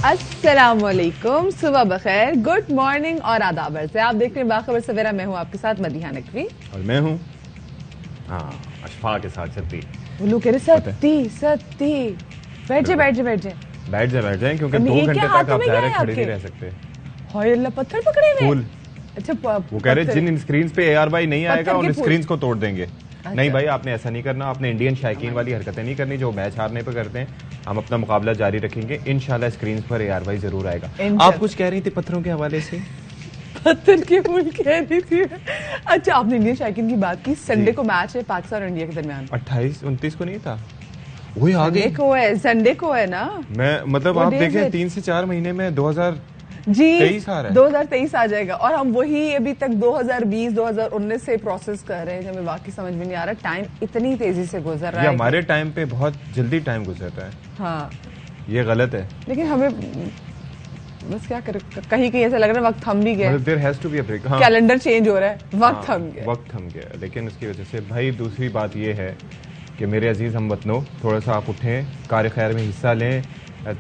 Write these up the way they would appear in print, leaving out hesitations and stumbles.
السلام علیکم، صبح بخیر، گڈ مارننگ اور آداب سے آپ دیکھ رہے ہیں باخبر سویرا. میں ہوں آپ کے ساتھ مدیحہ نقوی اور میں ہوں اشفاق کے ساتھ ستی. وہ لوگ کہہ رہے ستی بیٹھ جائیں کیونکہ 2 گھنٹے تک آپ ظاہر کھڑے نہیں رہ سکتے. ہائے اللہ، پتھر پکڑے ہوئے. اچھا وہ کہہ رہے جن اسکرینز پہ اے آر بھائی نہیں آئے گا ان اسکرینز کو توڑ دیں گے. نہیں بھائی، آپ نے ایسا نہیں کرنا. آپ نے انڈین شائقین والی حرکتیں نہیں کرنی جو میچ ہارنے پہ کرتے ہیں. ہم اپنا مقابلہ جاری رکھیں گے انشاءاللہ. اسکرینز پر اے آر بھائی ضرور آئے گا. آپ کچھ کہہ رہی تھی پتھروں کے حوالے سے؟ پتھر کے پھول کہہ رہی تھی. اچھا، آپ نے انڈین شائقین کی بات کی. سنڈے کو میچ ہے پاکستان اور انڈیا کے درمیان. 28-29 کو نہیں تھا؟ وہی آگے سنڈے کو ہے نا. میں مطلب آپ دیکھیں 3 سے 4 مہینے میں 2023 آ رہا ہے. 2023 آ جائے گا. اور ہم وہی ابھی تک 2020-2019 سے پروسیس کر رہے ہیں. ہمیں واقعی سمجھ میں نہیں آ رہا ٹائم اتنی تیزی سے گزر رہا ہے. ہمارے ٹائم پہ بہت جلدی ٹائم گزرتا ہے. ہاں، یہ غلط ہے. لیکن ہمیں بس کیا کریں، کہیں کہیں ایسا لگ رہا ہے وقت تھم بھی گیا. there has to be a break. Calendar change ہو رہا ہے، وقت تھم گیا. لیکن اس کی وجہ سے بھائی دوسری بات یہ ہے کہ میرے عزیز ہم وطنوں، تھوڑا سا آپ اٹھیں، کار خیر میں حصہ لیں.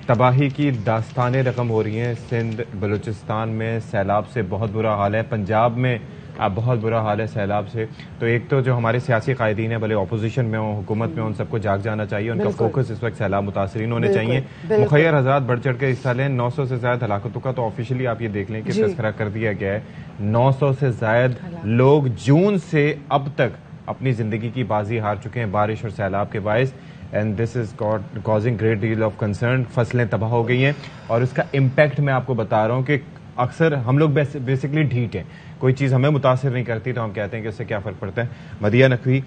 تباہی کی داستانیں رقم ہو رہی ہیں. سندھ بلوچستان میں سیلاب سے بہت برا حال ہے. پنجاب میں بہت برا حال ہے سیلاب سے. تو ایک تو جو ہمارے سیاسی قائدین ہیں، بھلے اپوزیشن میں ہوں حکومت میں، ان سب کو جاگ جانا چاہیے. ان کا فوکس اس وقت سیلاب متاثرین ہونے چاہیے. مخیر حضرات بڑھ چڑھ کے حصہ لیں. 900 سے زائد ہلاکتوں کا تو آفیشیلی آپ یہ دیکھ لیں کہ تذکرہ کر دیا گیا ہے. 900 سے زائد لوگ جون سے اب تک اپنی زندگی کی بازی ہار چکے ہیں بارش اور سیلاب کے باعث. And this is causing great deal of concern. فصلیں تباہ ہو گئی ہیں اور اس کا امپیکٹ میں آپ کو بتا رہا ہوں کہ اکثر ہم لوگ بیسکلی ڈھیٹ ہیں. کوئی چیز ہمیں متاثر نہیں کرتی تو ہم کہتے ہیں کہ اس سے کیا فرق پڑتا ہے. مدیحہ نقوی،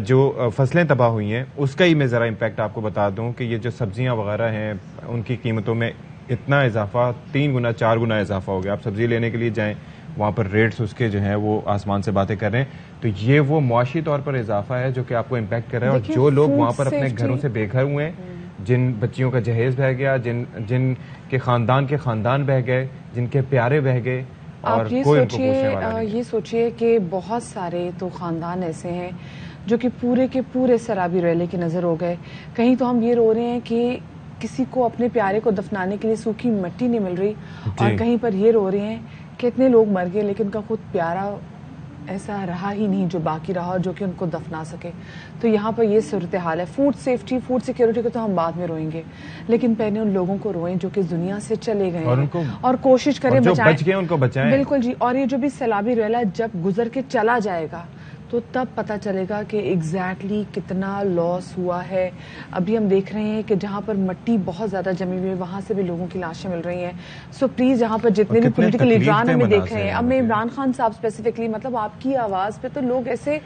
جو فصلیں تباہ ہوئی ہیں اس کا ہی میں ذرا امپیکٹ آپ کو بتا دوں کہ یہ جو سبزیاں وغیرہ ہیں ان کی قیمتوں میں اتنا اضافہ، 3 گنا 4 گنا اضافہ ہو گیا. آپ سبزی لینے کے لیے جائیں، وہاں پر ریٹس اس کے جو ہیں وہ آسمان سے باتیں کر رہے ہیں. تو یہ وہ معاشی طور پر اضافہ ہے جو کہ آپ کو امپیکٹ کر رہا ہے. اور جو لوگ وہاں پر اپنے گھروں سے بے گھر ہوئے ہیں، جن بچیوں کا جہیز بہہ گیا، جن کے خاندان بہہ گئے، جن کے پیارے بہہ گئے، اور کوئی ان کو پوچھنے والا نہیں. یہ سوچئے کہ بہت سارے تو خاندان ایسے ہیں جو کہ پورے کے پورے سیلابی ریلے کی نظر ہو گئے. کہیں تو ہم یہ رو رہے ہیں کہ کسی کو اپنے پیارے کو دفنانے کے لیے سوکھی مٹی نہیں مل رہی، اور کہیں پر یہ رو رہے ہیں کہ اتنے لوگ مر گئے لیکن کا خود پیارا ایسا رہا ہی نہیں جو باقی رہا اور جو کہ ان کو دفنا سکے. تو یہاں پر یہ صورتحال ہے. فوڈ سیفٹی، فوڈ سیکیورٹی کو تو ہم بعد میں روئیں گے، لیکن پہلے ان لوگوں کو روئیں جو کہ دنیا سے چلے گئے ہیں اور کوشش کریں ان کو بچائیں. بالکل جی. اور یہ جو بھی سیلابی ریلا جب گزر کے چلا جائے گا تو تب پتہ چلے گا کہ ایگزیکٹلی کتنا لاس ہوا ہے. ابھی ہم دیکھ رہے ہیں کہ جہاں پر مٹی بہت زیادہ جمی ہوئی ہے وہاں سے بھی لوگوں کی لاشیں مل رہی ہیں. سو پلیز جہاں پر جتنے بھی پولیٹیکل لیڈران ہمیں دیکھ رہے ہیں، اب میں عمران خان صاحب اسپیسیفکلی، مطلب آپ کی آواز پہ تو لوگ ایسے،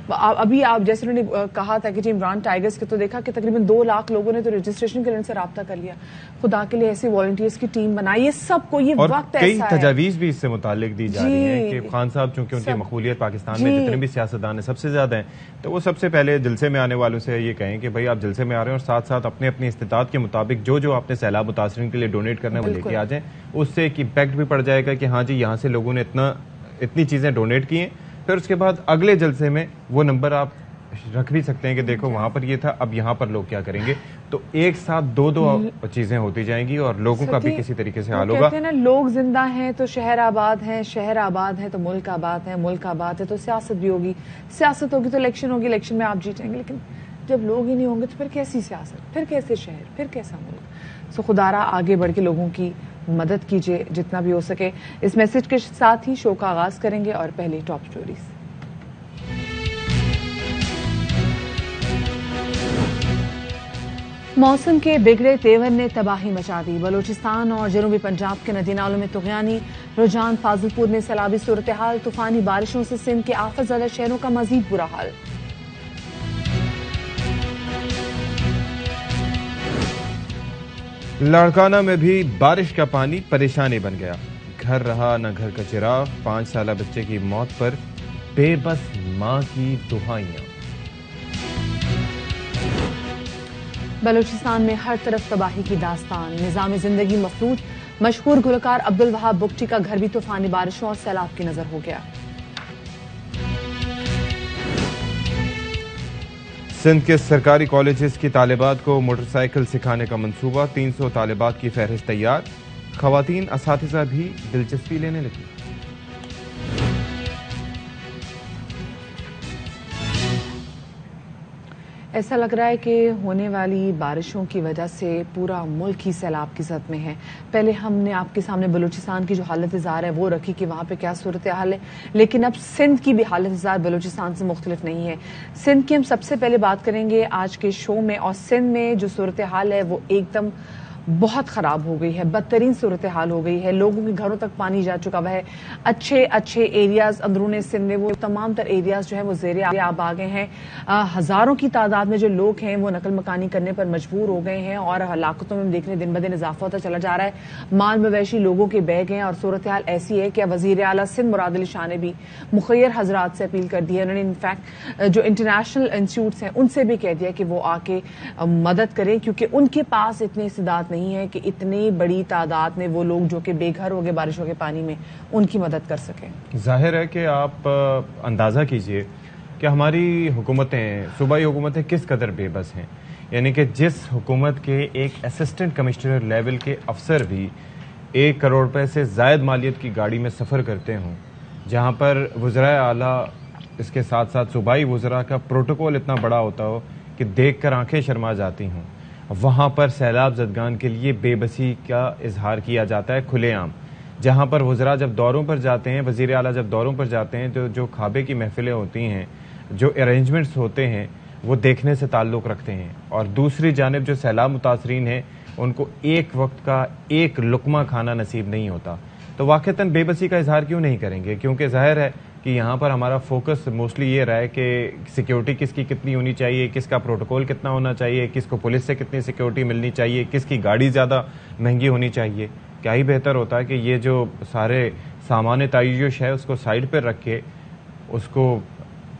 ابھی آپ جیسے انہوں نے کہا تھا کہ جی عمران ٹائیگرز کے، تو دیکھا کہ تقریباً 2 لاکھ لوگوں نے تو رجسٹریشن کے لیے ان سے رابطہ کر لیا. خدا کے لیے ایسی والنٹیئرز کی ٹیم بنائی. یہ سب کو یہ وقت ایسا ہے. کئی تجاویز بھی اس سے متعلق دی جا رہی ہیں کہ خان صاحب چونکہ ان کی مقبولیت پاکستان میں جتنے بھی سیاستدان ہیں سب سے زیادہ ہیں، تو وہ سب سے پہلے جلسے میں آنے والوں سے یہ کہیں کہ بھائی آپ جلسے میں آ رہے ہیں اور ساتھ ساتھ اپنے اپنی استطاعت کے مطابق جو آپ نے سیلاب متاثرین کے لیے ڈونیٹ کرنا ہے وہ لے کے آ جائیں. اس سے ایک امپیکٹ بھی پڑ جائے گا کہ ہاں جی یہاں سے لوگوں نے اتنی چیزیں ڈونیٹ کی ہیں. پھر اس کے بعد اگلے جلسے میں وہ نمبر آپ رکھ بھی سکتے ہیں کہ دیکھو وہاں پر یہ تھا، اب یہاں پر لوگ کیا کریں گے. تو ایک ساتھ دو چیزیں ہوتی جائیں گی اور لوگوں کا بھی کسی طریقے سے حال ہوگا. کہتے ہیں نا، لوگ زندہ ہیں تو شہر آباد ہیں، شہر آباد ہے تو ملک آباد ہے، ملک آباد ہے تو سیاست بھی ہوگی، سیاست ہوگی تو الیکشن ہوگی، الیکشن میں آپ جیتیں گے. لیکن جب لوگ ہی نہیں ہوں گے تو پھر کیسی سیاست، پھر کیسے شہر، پھر کیسا ملک. سو خدا را آگے بڑھ کے لوگوں کی مدد کیجیے جتنا بھی ہو سکے. اس میسج کے ساتھ ہی شو کا آغاز کریں گے اور پہلے ٹاپ سٹوریز. موسم کے بگڑے تیور نے تباہی مچا دی. بلوچستان اور جنوبی پنجاب کے ندی نالوں میں طغیانی رجحان. فاضل پور میں سیلابی صورتحال. طوفانی بارشوں سے سندھ کے آفت زدہ شہروں کا مزید برا حال. لاڑکانہ میں بھی بارش کا پانی پریشانی بن گیا. گھر رہا نہ گھر کا چراغ. 5 سالہ بچے کی موت پر بے بس ماں کی دعائیاں. بلوچستان میں ہر طرف تباہی کی داستان. نظام زندگی مفلوج. مشہور گلوکار عبدالوہاب بگٹی کا گھر بھی طوفانی بارشوں اور سیلاب کی نظر ہو گیا. سندھ کے سرکاری کالجز کی طالبات کو موٹر سائیکل سکھانے کا منصوبہ، 300 طالبات کی فہرست تیار، خواتین اساتذہ بھی دلچسپی لینے لگی۔ ایسا لگ رہا ہے کہ ہونے والی بارشوں کی وجہ سے پورا ملک ہی سیلاب کی زد میں ہے۔ پہلے ہم نے آپ کے سامنے بلوچستان کی جو حالت ظاہر ہے وہ رکھی کہ وہاں پہ کیا صورتحال ہے، لیکن اب سندھ کی بھی حالت ظاہر بلوچستان سے مختلف نہیں ہے۔ سندھ کی ہم سب سے پہلے بات کریں گے آج کے شو میں، اور سندھ میں جو صورتحال ہے وہ ایک دم بہت خراب ہو گئی ہے، بدترین صورتحال ہو گئی ہے۔ لوگوں کے گھروں تک پانی جا چکا ہوا ہے۔ اچھے ایریاز اندرون سندھ میں وہ تمام تر ایریاز جو ہیں وہ زیر آب آ گئے ہیں۔ ہزاروں کی تعداد میں جو لوگ ہیں وہ نقل مکانی کرنے پر مجبور ہو گئے ہیں، اور ہلاکتوں میں دیکھنے دن بدن اضافہ ہوتا چلا جا رہا ہے۔ مال مویشی لوگوں کے بہ گئے ہیں، اور صورتحال ایسی ہے کہ وزیر اعلیٰ سندھ مراد علی شاہ نے بھی مخیر حضرات سے اپیل کر دی ہے۔ انہوں نے انفیکٹ جو انٹرنیشنل انسٹیٹیوٹس ہیں ان سے بھی کہہ دیا کہ وہ آ کے مدد کریں، کیونکہ ان کے پاس اتنی استعداد نہیں ہے کہ اتنی بڑی تعداد میں وہ لوگ جو کہ بے گھر ہو گئے بارشوں کے پانی میں ان کی مدد کر سکیں۔ ظاہر ہے کہ آپ اندازہ کیجئے کہ ہماری حکومتیں، صوبائی حکومتیں کس قدر بے بس ہیں، یعنی کہ جس حکومت کے ایک اسسٹنٹ کمشنر لیول کے افسر بھی 1 کروڑ روپے سے زائد مالیت کی گاڑی میں سفر کرتے ہوں، جہاں پر وزرائے اعلیٰ اس کے ساتھ ساتھ صوبائی وزراء کا پروٹوکول اتنا بڑا ہوتا ہو کہ دیکھ کر آنکھیں شرما جاتی ہوں، وہاں پر سیلاب زدگان کے لیے بے بسی کا اظہار کیا جاتا ہے کھلے عام۔ جہاں پر وزراء جب دوروں پر جاتے ہیں، وزیر اعلیٰ جب دوروں پر جاتے ہیں، تو جو کھابے کی محفلیں ہوتی ہیں، جو ارینجمنٹس ہوتے ہیں، وہ دیکھنے سے تعلق رکھتے ہیں، اور دوسری جانب جو سیلاب متاثرین ہیں ان کو ایک وقت کا ایک لقمہ کھانا نصیب نہیں ہوتا۔ تو واقعتاً بے بسی کا اظہار کیوں نہیں کریں گے؟ کیونکہ ظاہر ہے کہ یہاں پر ہمارا فوکس موسٹلی یہ رہا ہے کہ سیکیورٹی کس کی کتنی ہونی چاہیے، کس کا پروٹوکول کتنا ہونا چاہیے، کس کو پولیس سے کتنی سیکیورٹی ملنی چاہیے، کس کی گاڑی زیادہ مہنگی ہونی چاہیے۔ کیا ہی بہتر ہوتا ہے کہ یہ جو سارے سامان تعیش ہے اس کو سائڈ پر رکھ کے اس کو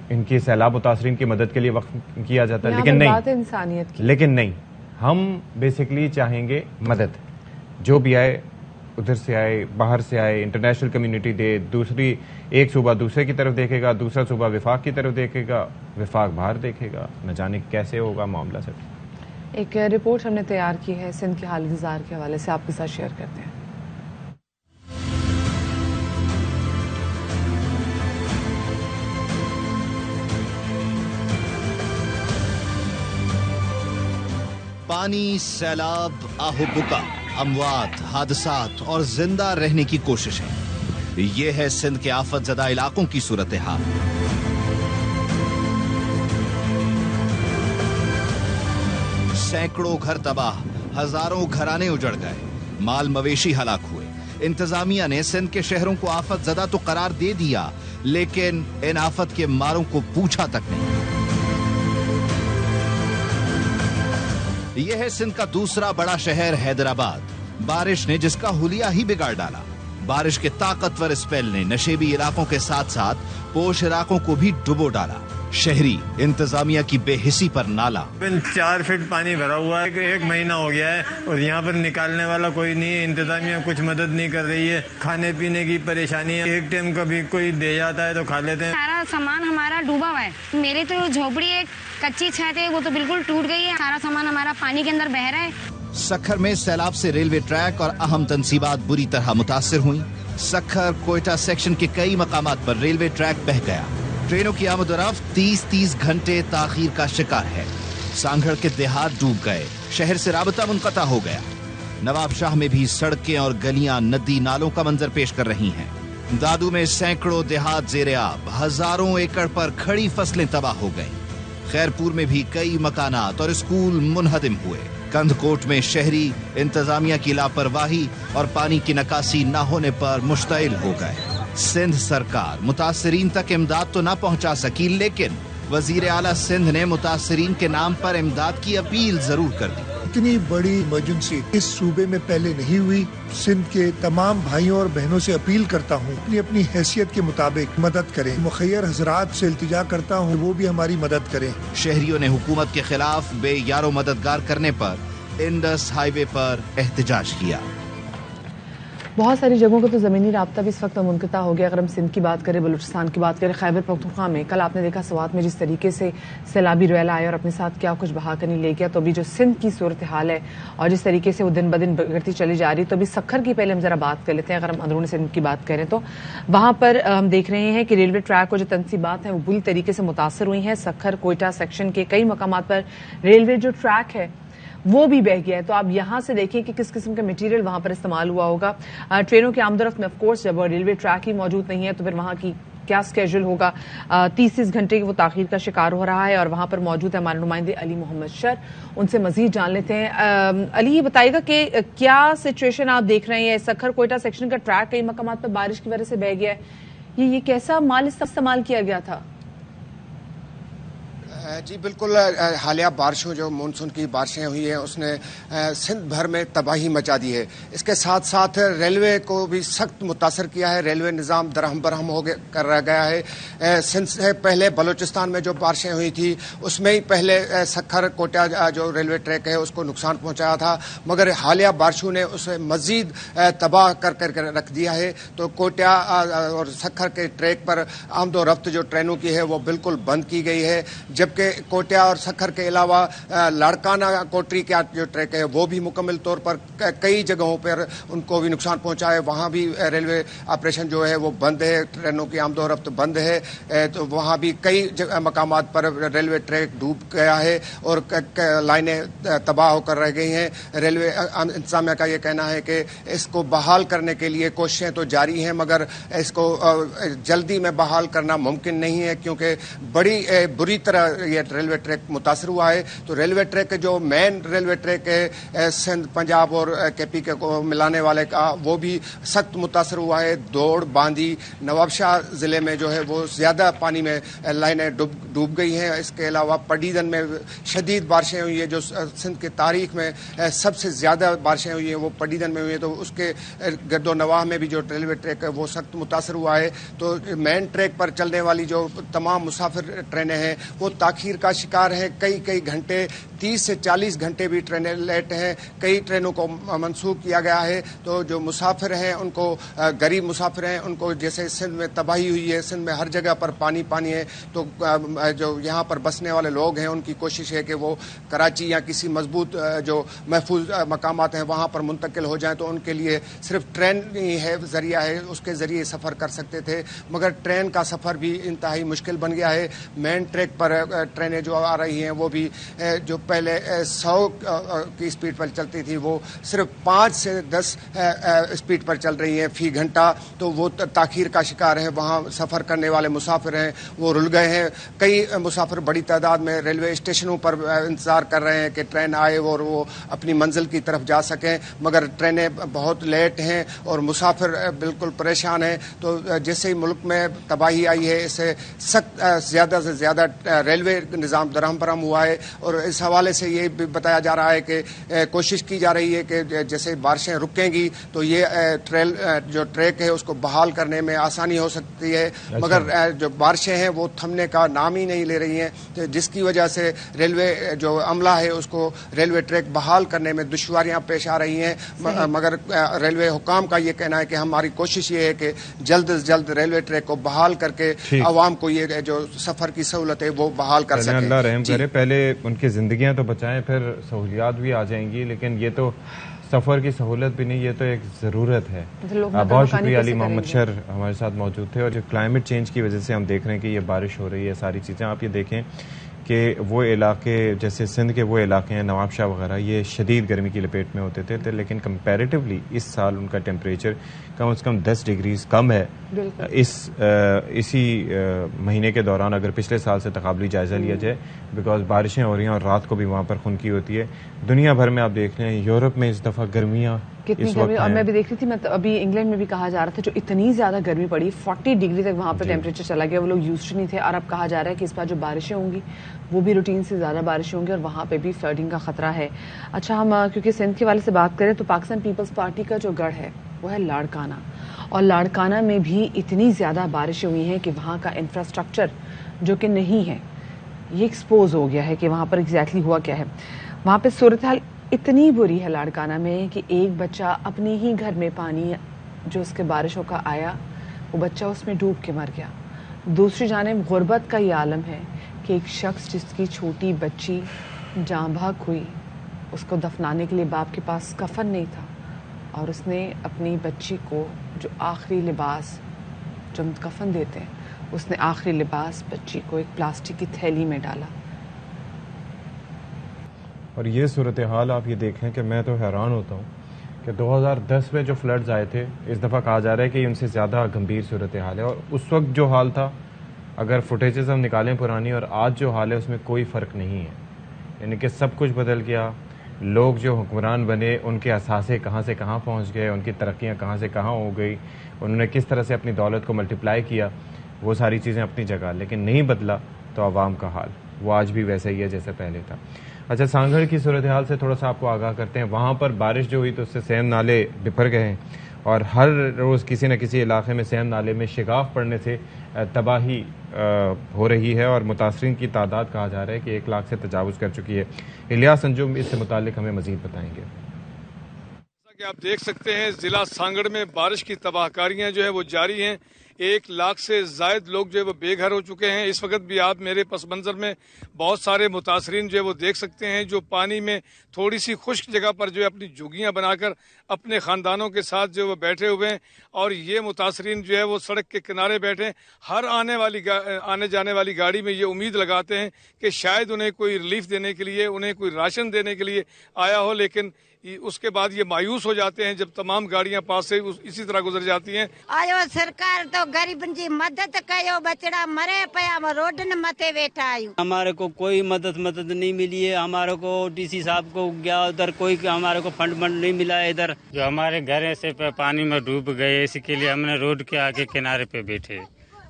ان کی سیلاب متاثرین کی مدد کے لیے وقف کیا جاتا ہے، لیکن نہیں، بات ہے انسانیت کی۔ لیکن نہیں، ہم بیسکلی چاہیں گے مدد، جو بھی آئے ادھر سے آئے، باہر سے آئے، انٹرنیشنل کمیونٹی دے، دوسری ایک صوبہ دوسرے کی طرف دیکھے گا، دوسرا صوبہ وفاق کی طرف دیکھے گا، وفاق باہر دیکھے گا، نہ جانے کیسے ہوگا معاملہ سب۔ ایک رپورٹ ہم نے تیار کی ہے سندھ کی حالت ظاہر کے حوالے سے، آپ کے ساتھ شیئر کرتے ہیں۔ پانی، سیلاب، آہو بکا، اموات، حادثات اور زندہ رہنے کی کوشش ہے۔ یہ ہے سندھ کے آفت زدہ علاقوں کی صورتحال۔ سینکڑوں گھر تباہ، ہزاروں گھرانے اجڑ گئے، مال مویشی ہلاک ہوئے۔ انتظامیہ نے سندھ کے شہروں کو آفت زدہ تو قرار دے دیا، لیکن ان آفت کے ماروں کو پوچھا تک نہیں۔ یہ ہے سندھ کا دوسرا بڑا شہر حیدرآباد۔ بارش نے جس کا حلیہ ہی بگاڑ ڈالا۔ بارش کے طاقتور اسپیل نے نشیبی علاقوں کے ساتھ ساتھ پوش علاقوں کو بھی ڈبو ڈالا۔ شہری انتظامیہ کی بے حسی پر نالا۔ 4 فٹ پانی بھرا ہوا ہے، ایک مہینہ ہو گیا ہے اور یہاں پر نکالنے والا کوئی نہیں ہے۔ انتظامیہ کچھ مدد نہیں کر رہی ہے، کھانے پینے کی پریشانی ہے، ایک ٹائم کبھی کوئی دے جاتا ہے تو کھا لیتے ہیں۔ سارا سامان ہمارا ڈوبا ہوا ہے۔ میری تو جھوپڑی ایک کچی چھت ہے، وہ تو بالکل ٹوٹ گئی ہے۔ سارا سامان ہمارا پانی کے اندر بہ رہا ہے۔ سکھر میں سیلاب سے ریلوے ٹریک اور اہم تنصیبات بری طرح متاثر ہوئیں۔ سکھر کوئٹہ سیکشن کے کئی مقامات پر ریلوے ٹریک بہہ گیا۔ ٹرینوں کی آمد و رفت 30 گھنٹے تاخیر کا شکار ہے۔ سانگھڑ کے دیہات ڈوب گئے، شہر سے رابطہ منقطع ہو گیا۔ نواب شاہ میں بھی سڑکیں اور گلیاں ندی نالوں کا منظر پیش کر رہی ہیں۔ دادو میں سینکڑوں دیہات زیر آب، ہزاروں ایکڑ پر کھڑی فصلیں تباہ ہو گئیں۔ خیرپور میں بھی کئی مکانات اور اسکول منہدم ہوئے۔ کندھ کوٹ میں شہری انتظامیہ کی لاپرواہی اور پانی کی نکاسی نہ ہونے پر مشتعل ہو گئے۔ سندھ سرکار متاثرین تک امداد تو نہ پہنچا سکی، لیکن وزیر اعلیٰ سندھ نے متاثرین کے نام پر امداد کی اپیل ضرور کر دی۔ اتنی بڑی ایمرجنسی اس صوبے میں پہلے نہیں ہوئی۔ سندھ کے تمام بھائیوں اور بہنوں سے اپیل کرتا ہوں اپنی اپنی حیثیت کے مطابق مدد کریں۔ مخیر حضرات سے التجا کرتا ہوں وہ بھی ہماری مدد کریں۔ شہریوں نے حکومت کے خلاف بے یارو مددگار کرنے پر انڈس ہائی وے پر احتجاج کیا۔ بہت ساری جگہوں کا تو زمینی رابطہ بھی اس وقت منقطع ہو گیا. اگر ہم سندھ کی بات کریں, بلوچستان کی بات کریں, خیبر پختونخوا میں کل آپ نے دیکھا سوات میں جس طریقے سے سیلابی ریلا آیا اور اپنے ساتھ کیا کچھ بہا کر نہیں لے گیا. تو ابھی جو سندھ کی صورتحال ہے اور جس طریقے سے وہ دن بدن بگڑتی چلی جا رہی, تو ابھی سکھر کی پہلے ہم ذرا بات کر لیتے ہیں. اگر ہم اندرون سندھ کی بات کریں تو وہاں پر ہم دیکھ رہے ہیں کہ ریلوے ٹریک اور جو تنصیبات ہیں وہ بری طریقے سے متاثر ہوئی ہیں. سکھر کوئٹہ سیکشن کے کئی مقامات پر ریلوے جو ٹریک ہے وہ بھی بہ گیا ہے. تو آپ یہاں سے دیکھیں کہ کس قسم کا مٹیریل وہاں پر استعمال ہوا ہوگا. ٹرینوں کی آمد و رفت میں آف کورس جب ریلوے ٹریک ہی موجود نہیں ہے تو پھر وہاں کی کیا اسکیجول ہوگا. 30 گھنٹے کی وہ تاخیر کا شکار ہو رہا ہے. اور وہاں پر موجود ہے ہمارے نمائندے علی محمد شر, ان سے مزید جان لیتے ہیں. علی, یہ بتائیے گا کہ کیا سچویشن آپ دیکھ رہے ہیں. سکھر کوئٹہ سیکشن کا ٹریک کئی مقامات پر بارش کی وجہ سے بہ گیا ہے. یہ کیسا مال استعمال کیا گیا تھا؟ جی بالکل, حالیہ بارشوں جو مونسون کی بارشیں ہوئی ہیں اس نے سندھ بھر میں تباہی مچا دی ہے. اس کے ساتھ ساتھ ریلوے کو بھی سخت متاثر کیا ہے. ریلوے نظام درہم برہم ہو کر رہ گیا ہے. سندھ سے پہلے بلوچستان میں جو بارشیں ہوئی تھی اس میں ہی پہلے سکھر کوٹہ جو ریلوے ٹریک ہے اس کو نقصان پہنچایا تھا, مگر حالیہ بارشوں نے اسے مزید تباہ کر رکھ دیا ہے. تو کوٹہ اور سکھر کے ٹریک پر آمد و رفت جو ٹرینوں کی ہے وہ بالکل بند کی گئی ہے, جبکہ کوٹہ اور سکھر کے علاوہ لاڑکانہ کوٹری کا جو ٹریک ہے وہ بھی مکمل طور پر کئی جگہوں پر ان کو بھی نقصان پہنچا ہے. وہاں بھی ریلوے آپریشن جو ہے وہ بند ہے, ٹرینوں کی آمد و رفت بند ہے. تو وہاں بھی کئی مقامات پر ریلوے ٹریک ڈوب گیا ہے اور لائنیں تباہ ہو کر رہ گئی ہیں. ریلوے انتظامیہ کا یہ کہنا ہے کہ اس کو بحال کرنے کے لیے کوششیں تو جاری ہیں, مگر اس کو جلدی میں بحال کرنا ممکن نہیں ہے کیونکہ بڑی بری طرح یہ ریلوے ٹریک متاثر ہوا ہے. تو ریلوے ٹریک جو مین ریلوے ٹریک ہے سندھ پنجاب اور کے پی کے کو ملانے والے کا وہ بھی سخت متاثر ہوا ہے. دوڑ باندی نواب شاہ ضلع میں جو ہے وہ زیادہ پانی میں لائنیں ڈوب گئی ہیں. اس کے علاوہ پڈیدن میں شدید بارشیں ہوئی ہیں, جو سندھ کی تاریخ میں سب سے زیادہ بارشیں ہوئی ہیں وہ پڈیدن میں ہوئی ہیں. تو اس کے گرد و نواح میں بھی جو ریلوے ٹریک ہے وہ سخت متاثر ہوا ہے. تو مین ٹریک پر چلنے والی جو تمام مسافر ٹرینیں ہیں وہ تاخیر کا شکار ہیں. کئی گھنٹے 30 سے 40 گھنٹے بھی ٹرینیں لیٹ ہیں. کئی ٹرینوں کو منسوخ کیا گیا ہے. تو جو مسافر ہیں ان کو, غریب مسافر ہیں ان کو, جیسے سندھ میں تباہی ہوئی ہے, سندھ میں ہر جگہ پر پانی ہے, تو جو یہاں پر بسنے والے لوگ ہیں ان کی کوشش ہے کہ وہ کراچی یا کسی مضبوط جو محفوظ مقامات ہیں وہاں پر منتقل ہو جائیں. تو ان کے لیے صرف ٹرین ہی ہے ذریعہ ہے, اس کے ذریعے سفر کر سکتے تھے, مگر ٹرین کا سفر بھی انتہائی مشکل بن گیا ہے. مین ٹریک پر ٹرینیں جو آ رہی ہیں وہ بھی جو پہلے 100 کی اسپیڈ پر چلتی تھی وہ صرف 5 سے 10 اسپیڈ پر چل رہی ہیں فی گھنٹہ. تو وہ تاخیر کا شکار ہیں. وہاں سفر کرنے والے مسافر ہیں وہ رل گئے ہیں. کئی مسافر بڑی تعداد میں ریلوے اسٹیشنوں پر انتظار کر رہے ہیں کہ ٹرین آئے اور وہ اپنی منزل کی طرف جا سکیں, مگر ٹرینیں بہت لیٹ ہیں اور مسافر بالکل پریشان ہیں. تو جیسے ہی ملک میں تباہی آئی ہے اس سے سخت زیادہ سے زیادہ ریلوے نظام درہم برہم ہوا ہے. اور اس حوالے سے یہ بھی بتایا جا رہا ہے کہ کوشش کی جا رہی ہے کہ جیسے بارشیں رکیں گی تو یہ جو ٹریک ہے اس کو بحال کرنے میں آسانی ہو سکتی ہے, مگر جو بارشیں ہیں وہ تھمنے کا نام ہی نہیں لے رہی ہیں, جس کی وجہ سے ریلوے جو عملہ ہے اس کو ریلوے ٹریک بحال کرنے میں دشواریاں پیش آ رہی ہیں. مگر ریلوے حکام کا یہ کہنا ہے کہ ہماری کوشش یہ ہے کہ جلد از جلد ریلوے ٹریک کو بحال کر کے عوام کو یہ جو سفر کی سہولت ہے وہ بحال کر سکیں. اللہ رحم کرے, پہلے ان کی زندگیاں تو بچائیں پھر سہولیات بھی آ جائیں گی, لیکن یہ تو سفر کی سہولت بھی نہیں, یہ تو ایک ضرورت ہے. بہت شکریہ علی محمد شر ہمارے ساتھ موجود تھے. اور جو کلائمیٹ چینج کی وجہ سے ہم دیکھ رہے ہیں کہ یہ بارش ہو رہی ہے, ساری چیزیں آپ یہ دیکھیں کہ وہ علاقے جیسے سندھ کے وہ علاقے ہیں نواب شاہ وغیرہ, یہ شدید گرمی کی لپیٹ میں ہوتے تھے, لیکن کمپیریٹیولی اس سال ان کا ٹیمپریچر کم از کم 10 ڈگریز کم ہے. اسی مہینے کے دوران اگر پچھلے سال سے تقابلی جائزہ لیا جائے, بیکاز بارشیں ہو رہی ہیں اور رات کو بھی وہاں پر خنکی ہوتی ہے. دنیا بھر میں آپ دیکھ رہے ہیں, یورپ میں اس دفعہ گرمیاں کتنی گرمی, اور میں بھی دیکھ رہی تھی, میں ابھی انگلینڈ میں بھی کہا جا رہا تھا جو اتنی زیادہ گرمی پڑی 40 ڈگری تک وہاں پہ ٹیمپریچر چلا گیا, وہ لوگ یوزڈ نہیں تھے. اور اب کہا جا رہا ہے کہ اس بار جو بارشیں ہوں گی وہ بھی روٹین سے زیادہ بارشیں ہوں گی اور وہاں پہ بھی فلڈنگ کا خطرہ ہے. اچھا, ہم کیونکہ سندھ کے والے سے بات کریں تو پاکستان پیپلز پارٹی کا جو گڑھ ہے وہ ہے لاڑکانہ, اور لاڑکانہ میں بھی اتنی زیادہ بارشیں ہوئی ہیں کہ وہاں کا انفراسٹرکچر جو کہ نہیں ہے یہ ایکسپوز ہو گیا ہے کہ وہاں پر ایگزیکٹلی ہوا کیا ہے. وہاں پہ صورتحال اتنی بری ہے لاڑکانہ میں کہ ایک بچہ اپنے ہی گھر میں پانی جو اس کے بارشوں کا آیا وہ بچہ اس میں ڈوب کے مر گیا. دوسری جانب غربت کا یہ عالم ہے کہ ایک شخص جس کی چھوٹی بچی جاں بحق ہوئی, اس کو دفنانے کے لیے باپ کے پاس کفن نہیں تھا, اور اس نے اپنی بچی کو جو آخری لباس, جو ہم کفن دیتے ہیں, اس نے آخری لباس بچی کو ایک پلاسٹک کی تھیلی میں ڈالا. اور یہ صورتحال آپ یہ دیکھیں کہ میں تو حیران ہوتا ہوں کہ 2010 میں جو فلڈز آئے تھے, اس دفعہ کہا جا رہا ہے کہ ان سے زیادہ گمبھیر صورتحال ہے, اور اس وقت جو حال تھا اگر فوٹیجز ہم نکالیں پرانی اور آج جو حال ہے اس میں کوئی فرق نہیں ہے. یعنی کہ سب کچھ بدل گیا. لوگ جو حکمران بنے ان کے اثاثے کہاں سے کہاں پہنچ گئے, ان کی ترقیاں کہاں سے کہاں ہو گئی, انہوں نے کس طرح سے اپنی دولت کو ملٹیپلائی کیا, وہ ساری چیزیں اپنی جگہ, لیکن نہیں بدلا تو عوام کا حال وہ آج بھی ویسا ہی ہے جیسے پہلے تھا. اچھا, سانگھڑ کی صورتحال سے تھوڑا سا آپ کو آگاہ کرتے ہیں. وہاں پر بارش جو ہوئی تو اس سے سیم نالے بپھر گئے ہیں, اور ہر روز کسی نہ کسی علاقے میں سیم نالے میں شگاف پڑنے سے تباہی ہو رہی ہے, اور متاثرین کی تعداد کہا جا رہا ہے کہ 1 لاکھ سے تجاوز کر چکی ہے. الیاس انجم اس سے متعلق ہمیں مزید بتائیں گے. جیسا کہ آپ دیکھ سکتے ہیں ضلع سانگڑ میں بارش کی تباہ کاریاں جو ہے وہ جاری ہیں. 1 لاکھ سے زائد لوگ جو ہے وہ بے گھر ہو چکے ہیں. اس وقت بھی آپ میرے پس منظر میں بہت سارے متاثرین جو ہے وہ دیکھ سکتے ہیں, جو پانی میں تھوڑی سی خشک جگہ پر جو ہے اپنی جھگیاں بنا کر اپنے خاندانوں کے ساتھ جو ہے وہ بیٹھے ہوئے ہیں. اور یہ متاثرین جو ہے وہ سڑک کے کنارے بیٹھے, ہر آنے جانے والی گاڑی میں یہ امید لگاتے ہیں کہ شاید انہیں کوئی ریلیف دینے کے لیے, انہیں کوئی راشن دینے کے لیے آیا ہو, لیکن اس کے بعد یہ مایوس ہو جاتے ہیں جب تمام گاڑیاں پاس سے اسی طرح گزر جاتی ہیں. آیو سرکار تو غریبن کی مدد کیو, بچڑا مرے پیا روڈن متے بیٹھا آیو. ہمارے کو کوئی مدد نہیں ملی ہے. ہمارے کو ڈی سی صاحب کو گیا ادھر, کوئی ہمارے کو فنڈ نہیں ملا ہے ادھر. جو ہمارے گھر سے پانی میں ڈوب گئے, اس کے لیے ہم نے روڈ کے آگے کنارے پہ بیٹھے.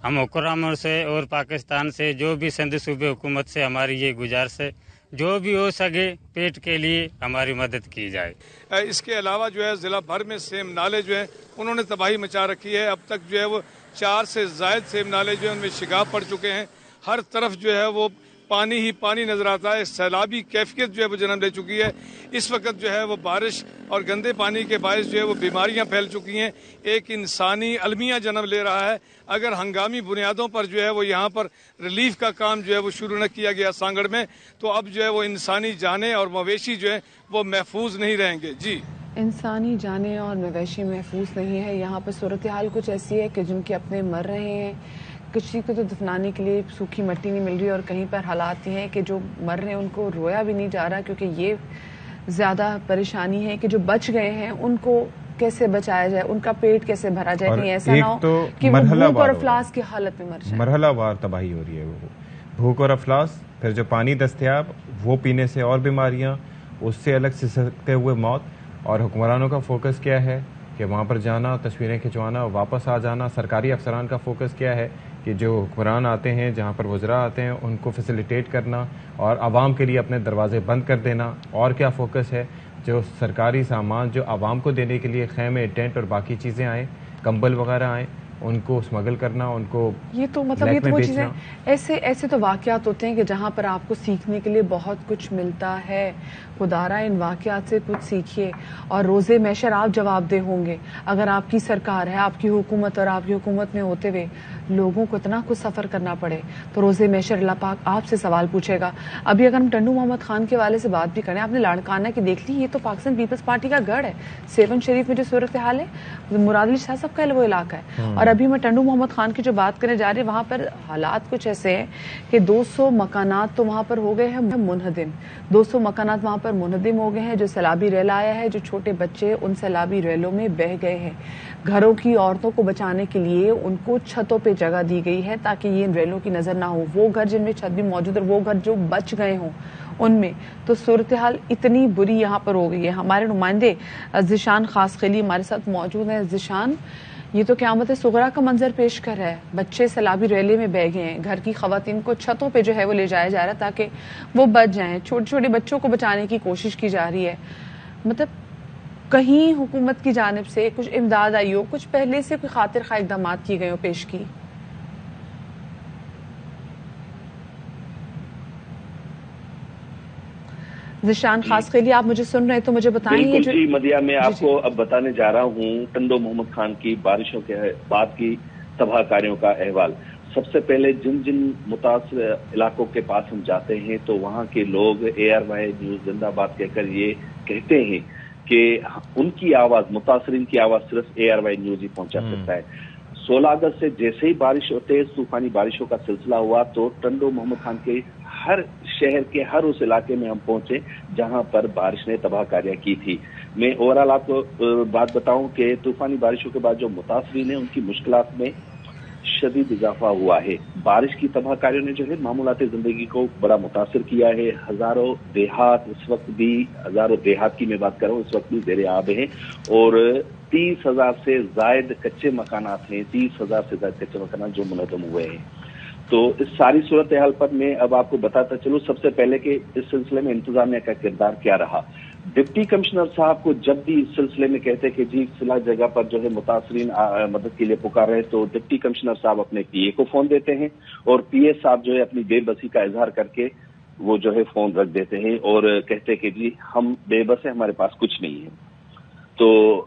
ہم حکومت سے اور پاکستان سے جو بھی سندھ صوبے حکومت سے ہماری یہ گزارش ہے, جو بھی ہو سکے پیٹ کے لیے ہماری مدد کی جائے. اس کے علاوہ جو ہے ضلع بھر میں سیم نالے جو ہیں انہوں نے تباہی مچا رکھی ہے. اب تک جو ہے وہ 4 سے زائد سیم نالے جو ہیں ان میں شگاف پڑ چکے ہیں. ہر طرف جو ہے وہ پانی ہی پانی نظر آتا ہے. سیلابی کیفیت جو ہے وہ جنم لے چکی ہے. اس وقت جو ہے وہ بارش اور گندے پانی کے باعث جو ہے وہ بیماریاں پھیل چکی ہیں. ایک انسانی المیہ جنم لے رہا ہے. اگر ہنگامی بنیادوں پر جو ہے وہ یہاں پر ریلیف کا کام جو ہے وہ شروع نہ کیا گیا سانگڑ میں, تو اب جو ہے وہ انسانی جانیں اور مویشی جو ہے وہ محفوظ نہیں رہیں گے. جی, انسانی جانیں اور مویشی محفوظ نہیں ہے. یہاں پر صورتحال کچھ ایسی ہے کہ جن کے اپنے مر رہے ہیں, کسی کو تو دفنانے کے لیے سوکھی مٹی نہیں مل رہی, اور کہیں پر حالات یہ ہیں کہ جو مر رہے ہیں ان کو رویا بھی نہیں جا رہا, کیونکہ یہ زیادہ پریشانی ہے کہ جو بچ گئے ہیں ان کو کیسے بچایا جائے, ان کا پیٹ کیسے بھرا جائے, کہیں ایسا نہ ہو کہ وہ بھوک اور افلاس کی حالت میں مر جائے. مرحلہ وار تباہی ہو رہی ہے, وہ بھوک اور افلاس, پھر جو پانی دستیاب وہ پینے سے اور بیماریاں, اس سے الگ سسکتے ہوئے موت. اور حکمرانوں کا فوکس کیا ہے کہ وہاں پر جانا, تصویریں کھنچوانا, واپس آ جانا. سرکاری افسران کا فوکس کیا ہے کہ جو حکمران آتے ہیں, جہاں پر وزراء آتے ہیں, ان کو فیسیلیٹیٹ کرنا اور عوام کے لیے اپنے دروازے بند کر دینا. اور کیا فوکس ہے, جو سرکاری سامان جو عوام کو دینے کے لیے خیمے, ٹینٹ اور باقی چیزیں آئیں, کمبل وغیرہ آئیں, ان کو اسمگل کرنا, ان کو یہ تو مطلب یہ تو وہ چیزیں ایسے تو واقعات ہوتے ہیں کہ جہاں پر آپ کو سیکھنے کے لیے بہت کچھ ملتا ہے. خدارا ان واقعات سے کچھ سیکھیے, اور روز محشر آپ جواب دہ ہوں گے. اگر آپ کی سرکار ہے, آپ کی حکومت, اور آپ کی حکومت میں ہوتے ہوئے لوگوں کو اتنا کچھ سفر کرنا پڑے, تو روز محشر اللہ پاک آپ سے سوال پوچھے گا. ابھی اگر ہم ٹنڈو محمد خان کے والے سے بات بھی کریں, آپ نے لاڑکانہ کی دیکھ لی, یہ تو پاکستان پیپلز پارٹی کا گڑھ ہے. 7 شریف میں جو صورتحال ہے مراد علی شاہ صاحب کا وہ علاقہ ہے. اور ابھی میں ٹنڈو محمد خان کی جو بات کرنے جا رہی ہے, وہاں پر حالات کچھ ایسے ہیں کہ 200 مکانات تو وہاں پر ہو گئے ہیں منہدم. 200 مکانات وہاں پر منہدم ہو گئے ہیں. جو سیلابی ریل آیا ہے, جو چھوٹے بچے ان سیلابی ریلوں میں بہہ گئے ہیں. گھروں کی عورتوں کو بچانے کے لیے ان کو چھتوں پہ جگہ دی گئی ہے تاکہ یہ ان ریلوں کی نظر نہ ہو. وہ گھر جن میں چھت بھی موجود ہے, وہ گھر جو بچ گئے ہوں ان میں, تو صورتحال اتنی بری یہاں پر ہو گئی ہے. ہمارے نمائندے ذیشان خاص خیلی ہمارے ساتھ موجود ہیں. ذیشان, یہ تو قیامت صغریٰ کا منظر پیش کر رہا ہے. بچے سیلابی ریلے میں بہ گئے ہیں, گھر کی خواتین کو چھتوں پہ جو ہے وہ لے جایا جا رہا ہے تاکہ وہ بچ جائیں. چھوٹے چھوٹے بچوں کو بچانے کی کوشش کی جا رہی ہے. مطلب کہیں حکومت کی جانب سے کچھ امداد آئی ہو, کچھ پہلے سے کوئی خاطر خواہ اقدامات کیے گئے ہو, پیش کی؟ ذیشان خاص خیلی آپ مجھے سن رہے ہیں تو مجھے بتائیں. بالکل جی مدیہ، میں آپ کو اب بتانے جا رہا ہوں ٹنڈو محمد خان کی بارشوں کے بعد کی تباہ کاریوں کا احوال. سب سے پہلے جن جن متاثر علاقوں کے پاس ہم جاتے ہیں تو وہاں کے لوگ ARY نیوز زندہ باد کہہ کر یہ کہتے ہیں کہ ان کی آواز، متاثرین کی آواز صرف ARY نیوز ہی پہنچا سکتا ہے. 16 اگست سے جیسے ہی بارش اور تیز طوفانی بارشوں کا سلسلہ ہوا تو ٹنڈو محمد خان کے ہر شہر کے ہر اس علاقے میں ہم پہنچے جہاں پر بارش نے تباہ کاریاں کی تھی. میں اوورآل آپ کو بات بتاؤں کہ طوفانی بارشوں کے بعد جو متاثرین ہیں ان کی مشکلات میں شدید اضافہ ہوا ہے. بارش کی تباہ کاریوں نے جو ہے معمولات زندگی کو بڑا متاثر کیا ہے. ہزاروں دیہات اس وقت بھی، ہزاروں دیہات کی میں بات کر رہا ہوں، اس وقت بھی زیر آب ہیں اور 30,000 سے زائد کچے مکانات ہیں، 30,000 سے زائد کچے مکانات جو منہدم ہوئے ہیں. تو اس ساری صورتحال پر میں اب آپ کو بتاتا چلوں سب سے پہلے کہ اس سلسلے میں انتظامیہ کا کردار کیا رہا. ڈپٹی کمشنر صاحب کو جب بھی اس سلسلے میں کہتے کہ جی فلاں جگہ پر جو ہے متاثرین مدد کے لیے پکار رہے تو ڈپٹی کمشنر صاحب اپنے PA کو فون دیتے ہیں اور PA صاحب جو ہے اپنی بے بسی کا اظہار کر کے وہ جو ہے فون رکھ دیتے ہیں اور کہتے کہ جی ہم بے بس ہیں، ہمارے پاس کچھ نہیں ہے. تو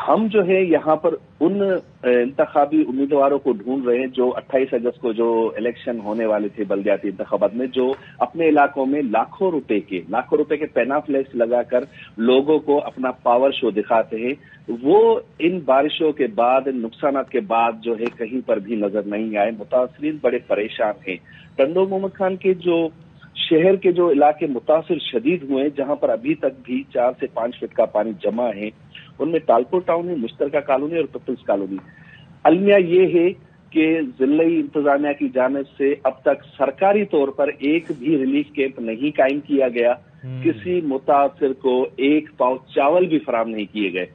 ہم جو ہے یہاں پر ان انتخابی امیدواروں کو ڈھونڈ رہے ہیں جو 28 اگست کو جو الیکشن ہونے والے تھے بلدیاتی انتخابات میں، جو اپنے علاقوں میں لاکھوں روپے کے پینا فلیکس لگا کر لوگوں کو اپنا پاور شو دکھاتے ہیں. وہ ان بارشوں کے بعد، ان نقصانات کے بعد جو ہے کہیں پر بھی نظر نہیں آئے. متاثرین بڑے پریشان ہیں. ٹنڈو محمد خان کے جو شہر کے جو علاقے متاثر شدید ہوئے جہاں پر ابھی تک بھی 4 سے 5 فٹ کا پانی جمع ہے، ان میں تالپور ٹاؤن ہے، مشترکہ کالونی اور پیپلز کالونی. المیہ یہ ہے کہ ضلعی انتظامیہ کی جانب سے اب تک سرکاری طور پر ایک بھی ریلیف کیمپ نہیں قائم کیا گیا. کسی متاثر کو ایک پاؤ چاول بھی فراہم نہیں کیے گئے.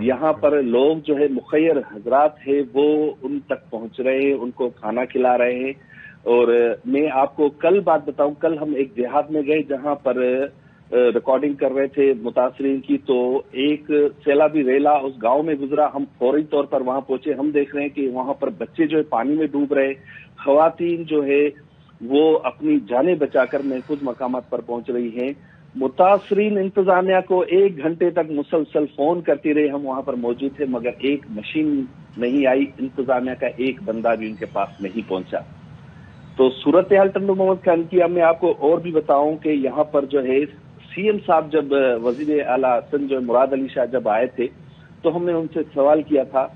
یہاں پر لوگ جو ہے مخیر حضرات ہیں وہ ان تک پہنچ رہے ہیں، ان کو کھانا کھلا رہے ہیں. اور میں آپ کو کل بات بتاؤں، کل ہم ایک دیہات میں گئے جہاں پر ریکارڈنگ کر رہے تھے متاثرین کی، تو ایک سیلابی ریلا اس گاؤں میں گزرا. ہم فوری طور پر وہاں پہنچے. ہم دیکھ رہے ہیں کہ وہاں پر بچے جو ہے پانی میں ڈوب رہے، خواتین جو ہے وہ اپنی جانیں بچا کر محفوظ مقامات پر پہنچ رہی ہیں. متاثرین انتظامیہ کو 1 گھنٹے تک مسلسل فون کرتی رہی. ہم وہاں پر موجود تھے مگر ایک مشین نہیں آئی، انتظامیہ کا ایک بندہ بھی ان کے پاس نہیں پہنچا. تو صورتحال ٹنڈو محمد خان کی میں آپ کو اور بھی بتاؤں کہ یہاں پر جو ہے CM صاحب جب وزیر اعلیٰ سندھ جو مراد علی شاہ جب آئے تھے تو ہم نے ان سے سوال کیا تھا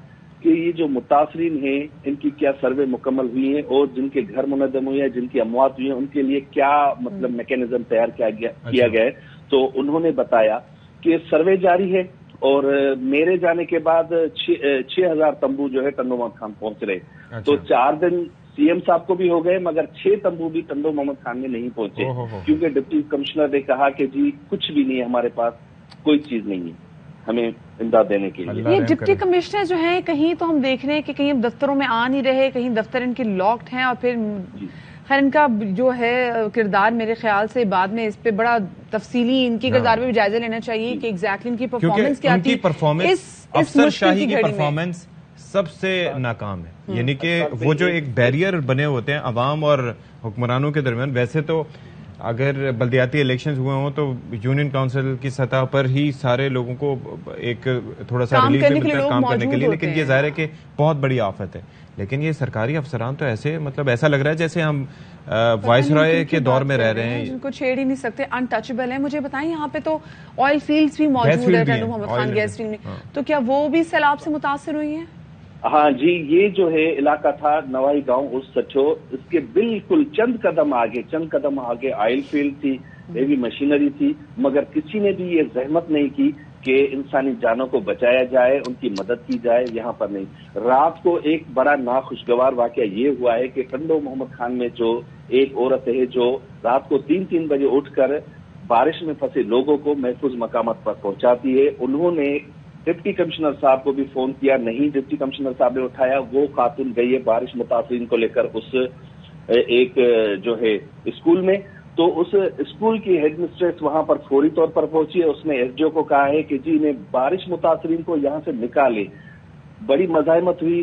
کہ یہ جو متاثرین ہیں ان کی کیا سروے مکمل ہوئی ہیں اور جن کے گھر منہدم ہوئے ہیں، جن کی اموات ہوئی ہیں، ان کے لیے کیا مطلب میکینزم تیار کیا گیا ہے. تو انہوں نے بتایا کہ سروے جاری ہے اور میرے جانے کے بعد 6,000 تمبو جو ہے ٹنڈو محمد خان پہنچ رہے. تو 4 دن CM صاحب کو بھی ہو گئے مگر 6 تمبو بھی ٹنڈو محمد خان میں نہیں پہنچے کیونکہ ڈپٹی کمشنر نے کہا کہ جی کچھ بھی نہیں ہے، ہمارے پاس کوئی چیز نہیں ہے ہمیں امداد دینے کے لیے. یہ ڈپٹی کمشنر جو ہیں کہیں تو ہم دیکھ رہے ہیں کہ کہیں دفتروں میں آ نہیں رہے، کہیں دفتر ان کے لاکڈ ہیں اور پھر خیر ان کا جو ہے کردار میرے خیال سے بعد میں اس پہ بڑا تفصیلی ان کی کردار میں بھی جائزہ لینا چاہیے کہ ایگزیکٹلی ان کی پرفارمنس کیا تھی. افسر شاہی کی پرفارمنس سب سے ناکام ہے، یعنی کہ وہ جو ایک بیریئر بنے ہوتے ہیں عوام اور حکمرانوں کے درمیان. ویسے تو اگر بلدیاتی الیکشنز ہوئے ہوں تو یونین کونسل کی سطح پر ہی سارے لوگوں کو ایک تھوڑا سا ریلیف ملتا ہے کام کرنے کے لیے، لیکن یہ ظاہر ہے کہ بہت بڑی آفت ہے. لیکن یہ سرکاری افسران تو ایسے مطلب ایسا لگ رہا ہے جیسے ہم وائس رائے کے دور میں رہ رہے ہیں، جن کو چھیڑ ہی نہیں سکتے، انٹچبل ہیں. مجھے بتائیں یہاں پہ تو آئل فیلڈز بھی موجود ہے ٹنڈو محمد خان گیس فیلڈ میں، تو کیا وہ بھی سیلاب سے متاثر ہوئی ہیں؟ ہاں جی، یہ جو ہے علاقہ تھا نوائی گاؤں اس سچو، اس کے بالکل چند قدم آگے آئل فیلڈ تھی، ہیوی مشینری تھی، مگر کسی نے بھی یہ زحمت نہیں کی کہ انسانی جانوں کو بچایا جائے، ان کی مدد کی جائے. یہاں پر نہیں. رات کو ایک بڑا ناخوشگوار واقعہ یہ ہوا ہے کہ ٹنڈو محمد خان میں جو ایک عورت ہے جو رات کو 3 بجے اٹھ کر بارش میں پھنسے لوگوں کو محفوظ مقامات پر پہنچاتی ہے. انہوں نے ڈپٹی کمشنر صاحب کو بھی فون کیا، نہیں ڈپٹی کمشنر صاحب نے اٹھایا. وہ خاتون گئی ہے بارش متاثرین کو لے کر اس ایک جو ہے اسکول میں، تو اس اسکول کی ہیڈ مسٹریس وہاں پر فوری طور پر پہنچی ہے. اس نے SDO کو کہا ہے کہ جی انہیں بارش متاثرین کو یہاں سے نکالے. بڑی مزاحمت ہوئی،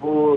2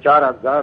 4000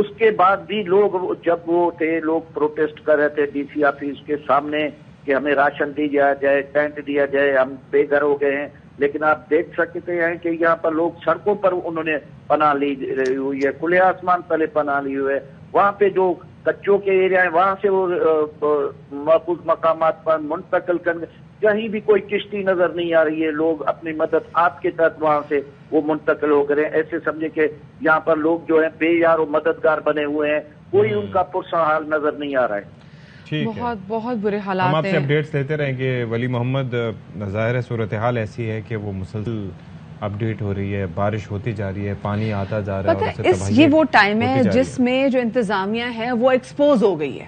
اس کے بعد بھی لوگ جب وہ تھے لوگ پروٹیسٹ کر رہے تھے DC آفس کے سامنے کہ ہمیں راشن دیا جائے, ٹینٹ دیا جائے, ہم بے گھر ہو گئے ہیں, لیکن آپ دیکھ سکتے ہیں کہ یہاں پر لوگ سڑکوں پر انہوں نے پناہ لی ہوئی ہے, کھلے آسمان تلے پناہ لی ہوئی ہے. وہاں پہ جو کچوں کے ایریا ہیں وہاں سے وہ محفوظ مقامات پر منتقل کرنے, کہیں بھی کوئی کشتی نظر نہیں آ رہی ہے. لوگ اپنی مدد آپ کے تحت وہاں سے وہ منتقل ہو گئے. ایسے سمجھے کہ یہاں پر لوگ جو ہیں بے یار و مددگار بنے ہوئے ہیں, کوئی ان کا پرسا حال نظر نہیں آ رہا ہے. بہت بہت برے حالات ہیں. ہم آپ سے اپڈیٹس لیتے رہیں گے. ولی محمد, ظاہر ہے صورتحال ایسی ہے کہ وہ مسلسل اپڈیٹ ہو رہی ہے, بارش ہوتی جا رہی ہے, پانی آتا جا رہا ہے, اور یہ وہ ٹائم ہے جس میں جو انتظامیہ ہے وہ ایکسپوز ہو گئی ہے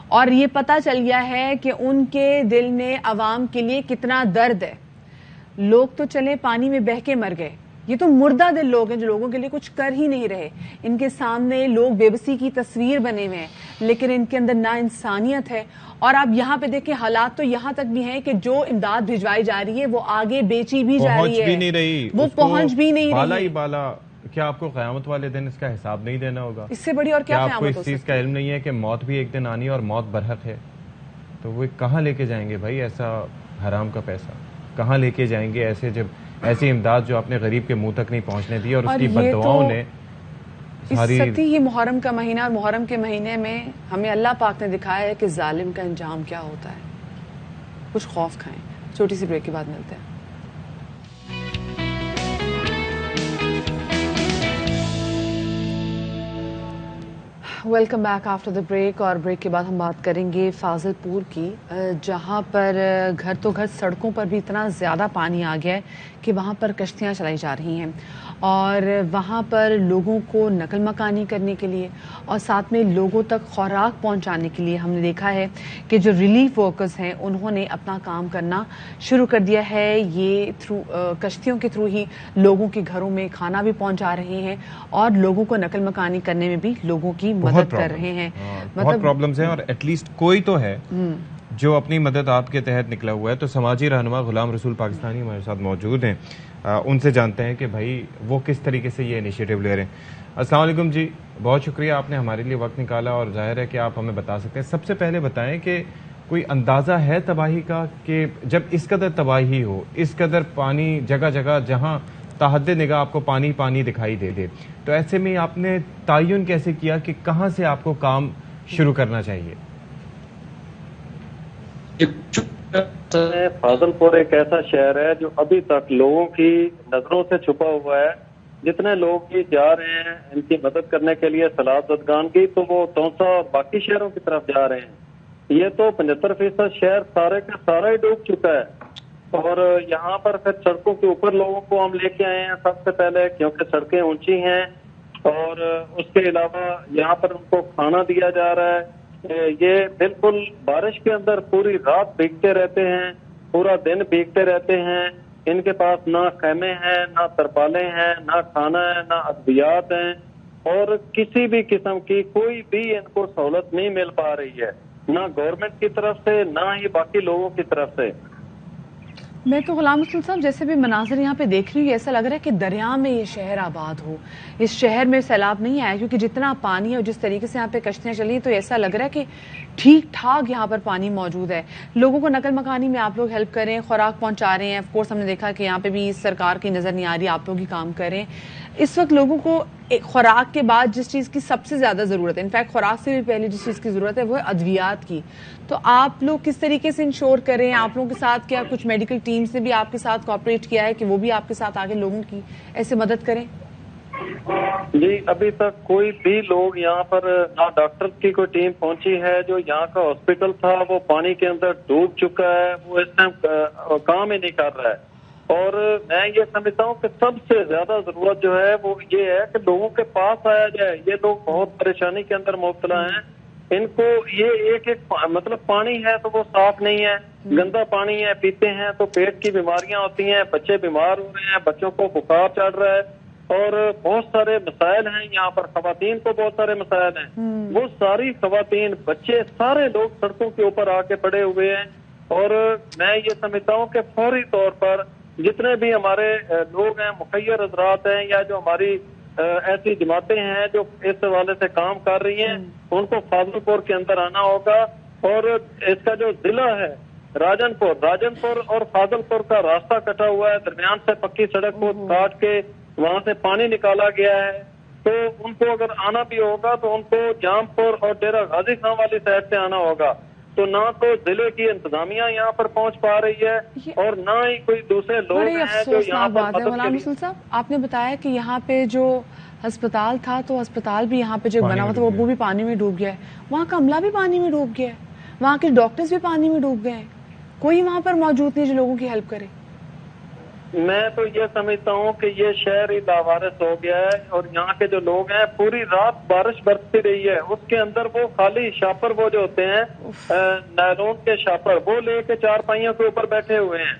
اور یہ پتا چل گیا ہے کہ ان کے دل میں عوام کے لیے کتنا درد ہے. لوگ تو چلے پانی میں بہہ کے مر گئے, یہ تو مردہ دل لوگ ہیں جو لوگوں کے لیے کچھ کر ہی نہیں رہے. ان کے سامنے لوگ بے بسی کی تصویر بنے ہوئے ہیں, لیکن ان کے اندر نا انسانیت ہے. اور آپ یہاں پہ دیکھیں حالات تو یہاں تک بھی ہیں کہ جو امداد بھجوائی جا رہی ہے وہ آگے بیچی بھی جا رہی ہے, وہ پہنچ بھی نہیں بالا رہی. ہی بالا. کیا آپ کو قیامت والے دن اس کا حساب نہیں دینا ہوگا؟ اس سے بڑی اور کیا آپ کو اس چیز کا علم نہیں ہے کہ موت بھی ایک دن آنی ہے اور موت برحق ہے؟ تو وہ کہاں لے کے جائیں گے بھائی ایسا حرام کا پیسہ؟ کہاں لے کے جائیں گے ایسی امداد جو اپنے غریب کے منہ تک نہیں پہنچنے دی, اور اس کی بددعاؤں نے یہ محرم کا مہینہ, اور محرم کے مہینے میں ہمیں اللہ پاک نے دکھایا ہے کہ ظالم کا انجام کیا ہوتا ہے. کچھ خوف کھائیں. چھوٹی سی بریک کے بعد ملتے ہیں. Welcome back after the break. اور بریک کے بعد ہم بات کریں گے فاضل پور کی, جہاں پر گھر تو گھر سڑکوں پر بھی اتنا زیادہ پانی آ گیا ہے کہ وہاں پر کشتیاں چلائی جا رہی ہیں, اور وہاں پر لوگوں کو نقل مکانی کرنے کے لیے اور ساتھ میں لوگوں تک خوراک پہنچانے کے لیے ہم نے دیکھا ہے کہ جو ریلیف ورکرز ہیں انہوں نے اپنا کام کرنا شروع کر دیا ہے. یہ کشتیوں کے تھرو ہی لوگوں کے گھروں میں کھانا بھی پہنچا رہے ہیں اور لوگوں کو نقل مکانی کرنے میں بھی لوگوں کی مدد کر رہے ہیں. بہت پرابلمز ہیں, اور ایٹ لیسٹ کوئی تو ہے جو اپنی مدد آپ کے تحت نکلا ہوا ہے. تو سماجی رہنما غلام رسول پاکستانی ہمارے ساتھ موجود ہیں, ان سے جانتے ہیں کہ بھائی وہ کس طریقے سے یہ انیشیٹو لے رہے ہیں. السلام علیکم جی, بہت شکریہ آپ نے ہمارے لیے وقت نکالا, اور ظاہر ہے کہ آپ ہمیں بتا سکتے ہیں. سب سے پہلے بتائیں کہ کوئی اندازہ ہے تباہی کا, کہ جب اس قدر تباہی ہو, اس قدر پانی جگہ جگہ جہاں تحد نگاہ آپ کو پانی پانی دکھائی دے, تو ایسے میں آپ نے تعین کیسے کیا کہ کہاں سے آپ کو کام شروع کرنا چاہیے؟ فاضل پور ایک ایسا شہر ہے جو ابھی تک لوگوں کی نظروں سے چھپا ہوا ہے. جتنے لوگ بھی جا رہے ہیں ان کی مدد کرنے کے لیے سلاد زدگان کی, تو وہ تونسا اور باقی شہروں کی طرف جا رہے ہیں. یہ تو 75% شہر سارے کا سارا ہی ڈوب چکا ہے, اور یہاں پر پھر سڑکوں کے اوپر لوگوں کو ہم لے کے آئے ہیں سب سے پہلے, کیونکہ سڑکیں اونچی ہیں, اور اس کے علاوہ یہاں پر ان کو کھانا دیا جا رہا ہے. یہ بالکل بارش کے اندر پوری رات بھیگتے رہتے ہیں, پورا دن بھیگتے رہتے ہیں. ان کے پاس نہ خیمے ہیں, نہ ترپالیں ہیں, نہ کھانا ہے, نہ ادویات ہیں, اور کسی بھی قسم کی کوئی بھی ان کو سہولت نہیں مل پا رہی ہے, نہ گورنمنٹ کی طرف سے نہ ہی باقی لوگوں کی طرف سے. میں تو غلام رسول صاحب جیسے بھی مناظر یہاں پہ دیکھ رہی ہوں, ایسا لگ رہا ہے کہ دریا میں یہ شہر آباد ہو. اس شہر میں سیلاب نہیں آیا, کیونکہ جتنا پانی ہے اور جس طریقے سے یہاں پہ کشتیاں چلی, تو ایسا لگ رہا ہے کہ ٹھیک ٹھاک یہاں پر پانی موجود ہے. لوگوں کو نقل مکانی میں آپ لوگ ہیلپ کریں, خوراک پہنچا رہے ہیں. آف کورس ہم نے دیکھا کہ یہاں پہ بھی سرکار کی نظر نہیں آ رہی, آپ لوگ ہی کام کر رہے ہیں. اس وقت لوگوں کو خوراک کے بعد جس چیز کی سب سے زیادہ ضرورت ہے, انفیکٹ خوراک سے بھی پہلے جس چیز کی ضرورت ہے وہ ہے ادویات کی. تو آپ لوگ کس طریقے سے انشور کریں, آپ لوگوں کے ساتھ کیا کچھ میڈیکل ٹیمز نے بھی آپ کے ساتھ کوآپریٹ کیا ہے کہ وہ بھی آپ کے ساتھ آگے لوگوں کی ایسے مدد کریں؟ جی ابھی تک کوئی بھی لوگ یہاں پر نہ ڈاکٹر کی کوئی ٹیم پہنچی ہے. جو یہاں کا ہاسپٹل تھا وہ پانی کے اندر ڈوب چکا ہے, وہ اس ٹائم کام ہی نہیں کر رہا ہے. اور میں یہ سمجھتا ہوں کہ سب سے زیادہ ضرورت جو ہے وہ یہ ہے کہ لوگوں کے پاس آیا جائے. یہ لوگ بہت پریشانی کے اندر مبتلا ہیں. ان کو یہ ایک مطلب پانی ہے تو وہ صاف نہیں ہے, گندا پانی ہے, پیتے ہیں تو پیٹ کی بیماریاں ہوتی ہیں, بچے بیمار ہو رہے ہیں, بچوں کو بخار چڑھ رہا ہے, اور بہت سارے مسائل ہیں یہاں پر. خواتین کو بہت سارے مسائل ہیں. وہ ساری خواتین, بچے, سارے لوگ سڑکوں کے اوپر آ کے پڑے ہوئے ہیں. اور میں یہ سمجھتا ہوں کہ فوری طور پر جتنے بھی ہمارے لوگ ہیں, مخیر حضرات ہیں, یا جو ہماری ایسی جماعتیں ہیں جو اس حوالے سے کام کر رہی ہیں، ان کو فاضل پور کے اندر آنا ہوگا، اور اس کا جو ضلع ہے راجن پور اور فاضل پور کا راستہ کٹا ہوا ہے، درمیان سے پکی سڑک کو کاٹ کے وہاں سے پانی نکالا گیا ہے، تو ان کو اگر آنا بھی ہوگا تو ان کو جام پور اور ڈیرہ غازی خان والی سائڈ سے آنا ہوگا، تو نہ تو ضلع کی انتظامیہ یہاں پر پہنچ پا رہی ہے اور نہ ہی کوئی دوسرے لوگ ہیں جو یہاں پر مدد غلام رسول صاحب، آپ نے بتایا کہ یہاں پہ جو ہسپتال تھا تو ہسپتال بھی یہاں پہ جو بنا ہوا تھا وہ بھی پانی میں ڈوب گیا ہے، وہاں کا عملہ بھی پانی میں ڈوب گیا ہے، وہاں کے ڈاکٹرز بھی پانی میں ڈوب گئے ہیں، کوئی وہاں پر موجود نہیں جو لوگوں کی ہیلپ کرے۔ میں تو یہ سمجھتا ہوں کہ یہ شہر ہی لاوارث ہو گیا ہے، اور یہاں کے جو لوگ ہیں پوری رات بارش برستی رہی ہے، اس کے اندر وہ خالی شاپر وہ جو ہوتے ہیں نیلون کے شاپر وہ لے کے چار پائیوں کے اوپر بیٹھے ہوئے ہیں،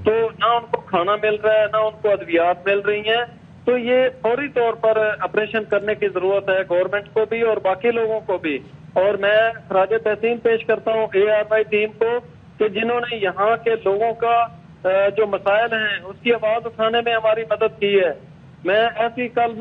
تو نہ ان کو کھانا مل رہا ہے نہ ان کو ادویات مل رہی ہیں، تو یہ فوری طور پر آپریشن کرنے کی ضرورت ہے گورنمنٹ کو بھی اور باقی لوگوں کو بھی، اور میں خراج تحسین پیش کرتا ہوں ARY ٹیم کو کہ جنہوں نے یہاں کے لوگوں کا جو مسائل ہیں اس کی آواز اٹھانے میں ہماری مدد کی ہے۔ میں ایسی کل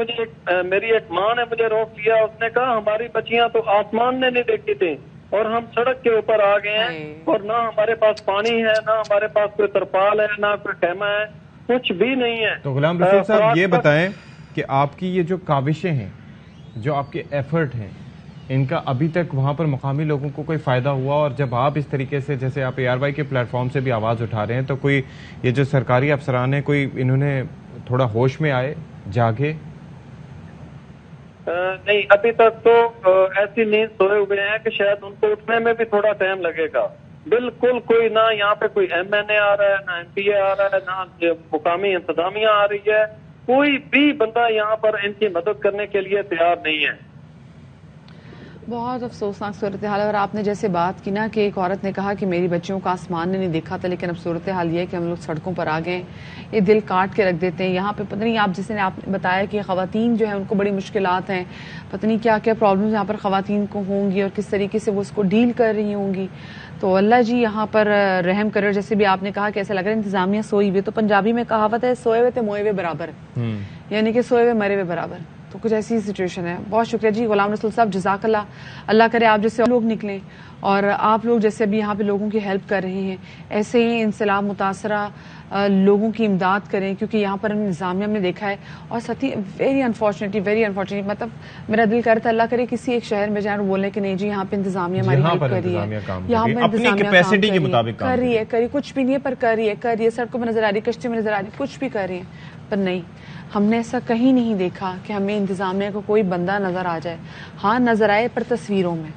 میری ایک ماں نے مجھے روک لیا، اس نے کہا ہماری بچیاں تو آسمان نے نہیں دیکھی تھی اور ہم سڑک کے اوپر آ گئے ہیں، اور نہ ہمارے پاس پانی ہے نہ ہمارے پاس کوئی ترپال ہے نہ کوئی خیمہ ہے، کچھ بھی نہیں ہے۔ تو غلام رسول صاحب یہ بتائیں کہ آپ کی یہ جو کاوشیں ہیں، جو آپ کے ایفرٹ ہیں، ان کا ابھی تک وہاں پر مقامی لوگوں کو کوئی فائدہ ہوا؟ اور جب آپ اس طریقے سے جیسے آپ ARY کے پلیٹ فارم سے بھی آواز اٹھا رہے ہیں تو کوئی یہ جو سرکاری افسران ہیں کوئی انہوں نے تھوڑا ہوش میں آئے، جاگے؟ نہیں، ابھی تک تو ایسی نیند سوئے ہوئے ہیں کہ شاید ان کو اٹھنے میں بھی تھوڑا ٹائم لگے گا۔ بالکل کوئی نہ یہاں پہ کوئی MNA آ رہا ہے نہ MPA آ رہا ہے نہ مقامی انتظامیہ آ رہی ہے، کوئی بھی بندہ یہاں پر ان کی مدد کرنے کے لیے تیار نہیں ہے۔ بہت افسوسناک صورتحال ہے، اور آپ نے جیسے بات کی نا کہ ایک عورت نے کہا کہ میری بچیوں کا آسمان نے نہیں دیکھا تھا، لیکن اب صورتحال یہ ہے کہ ہم لوگ سڑکوں پر آ گئے، یہ دل کاٹ کے رکھ دیتے ہیں۔ یہاں پہ پتہ نہیں آپ جس نے آپ نے بتایا کہ خواتین جو ہیں ان کو بڑی مشکلات ہیں، پتہ نہیں کیا کیا پرابلمز یہاں پر خواتین کو ہوں گی اور کس طریقے سے وہ اس کو ڈیل کر رہی ہوں گی، تو اللہ جی یہاں پر رحم کرے۔ جیسے بھی آپ نے کہا کہ ایسا لگ رہا ہے انتظامیہ سوئی ہوئی، تو پنجابی میں کہاوت ہے سوئے ہوئے تھے موئے ہوئے برابر، یعنی کہ سوئے ہوئے مرے ہوئے برابر، تو کچھ ایسی سچویشن ہے۔ بہت شکریہ جی غلام رسول صاحب، جزاک اللہ، اللہ کرے آپ جیسے لوگ نکلیں اور آپ لوگ جیسے ابھی یہاں پہ لوگوں کی ہیلپ کر رہے ہیں ایسے ہی انسیلاب متاثرہ لوگوں کی امداد کریں، کیونکہ یہاں پر انتظامیہ نے دیکھا ہے، اور ساتھ ہی ویری انفارچونیٹلی مطلب میرا دل کرتا ہے اللہ کرے کسی ایک شہر میں جائیں اور بولیں کہ نہیں جی یہاں پہ انتظامیہ ہماری ہیلپ کر رہی ہے، یہاں پہ انتظامیہ کر رہی ہے کچھ بھی نہیں ہے پر کر رہی ہے، سڑکوں میں نظر آ رہی ہے، کشتی میں نظر آ رہی ہے، کچھ بھی کر رہی ہے، پر نہیں، ہم نے ایسا کہیں نہیں دیکھا کہ ہمیں انتظامیہ کو کوئی بندہ نظر آ جائے، ہاں نظر آئے پر تصویروں میں۔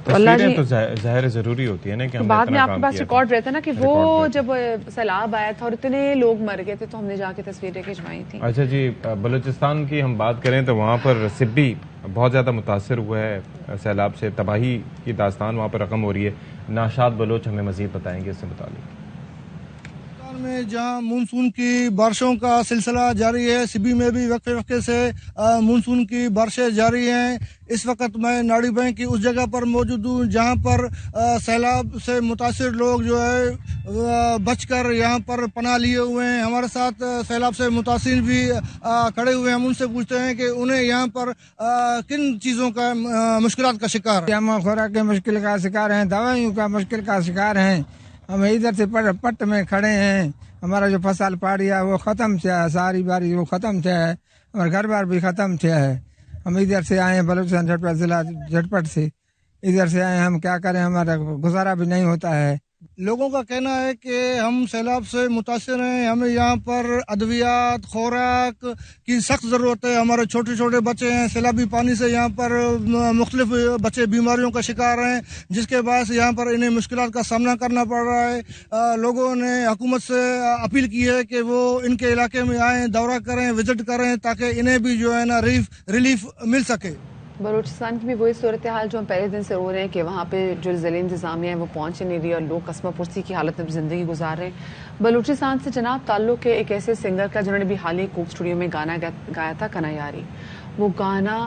تصویریں تو ظاہر ضروری ہوتی ہے نا کہ بعد میں آپ کے پاس ریکارڈ رہتا نا کہ وہ جب سیلاب آیا تھا اور اتنے لوگ مر گئے تھے تو ہم نے جا کے تصویریں کھنچوائی تھیں۔ اچھا جی، بلوچستان کی ہم بات کریں تو وہاں پر سبی بہت زیادہ متاثر ہوا ہے سیلاب سے، تباہی کی داستان وہاں پر رقم ہو رہی ہے۔ ناشاد بلوچ ہمیں مزید بتائیں گے اس سے متعلق۔ میں جہاں مونسون کی بارشوں کا سلسلہ جاری ہے، سبی میں بھی وقفے سے مونسون کی بارشیں جاری ہیں۔ اس وقت میں ناڑی بینک کی اس جگہ پر موجود ہوں جہاں پر سیلاب سے متاثر لوگ جو ہے بچ کر یہاں پر پناہ لیے ہوئے ہیں۔ ہمارے ساتھ سیلاب سے متاثر بھی کھڑے ہوئے ہیں، ہم ان سے پوچھتے ہیں کہ انہیں یہاں پر کن چیزوں کا مشکلات کا شکار ہے۔ ہم خوراک کے مشکل کا شکار ہیں، دوائیوں کا مشکل کا شکار ہیں، ہم ادھر سے پٹ میں کھڑے ہیں، ہمارا جو فصل پاڑی ہے وہ ختم تھا ہے، ساری باری وہ ختم تھا ہے، ہمارا گھر بار بھی ختم تھا ہے۔ ہم ادھر سے آئے ہیں بلوچستان جھٹپٹ ضلع جھٹپٹ سے، ادھر سے آئے ہیں، ہم کیا کریں، ہمارا گزارا بھی نہیں ہوتا ہے۔ لوگوں کا کہنا ہے کہ ہم سیلاب سے متاثر ہیں، ہمیں یہاں پر ادویات خوراک کی سخت ضرورت ہے، ہمارے چھوٹے چھوٹے بچے ہیں، سیلابی پانی سے یہاں پر مختلف بچے بیماریوں کا شکار ہیں جس کے باعث یہاں پر انہیں مشکلات کا سامنا کرنا پڑ رہا ہے۔ لوگوں نے حکومت سے اپیل کی ہے کہ وہ ان کے علاقے میں آئیں، دورہ کریں، وزٹ کریں تاکہ انہیں بھی جو ہے نا ریلیف مل سکے۔ بلوچستان کی بھی وہی صورتحال جو ہم پہلے دن سے رو رہے ہیں کہ وہاں پہ جو ضلع انتظامیہ ہے وہ پہنچ نہیں رہی اور لوگ قسمہ پرسی کی حالت میں زندگی گزار رہے ہیں۔ بلوچستان سے جناب تعلق ہے ایک ایسے سنگر کا جنہوں نے بھی حال ہی کوک اسٹوڈیو میں گانا گایا تھا، کنا یاری۔ وہ گانا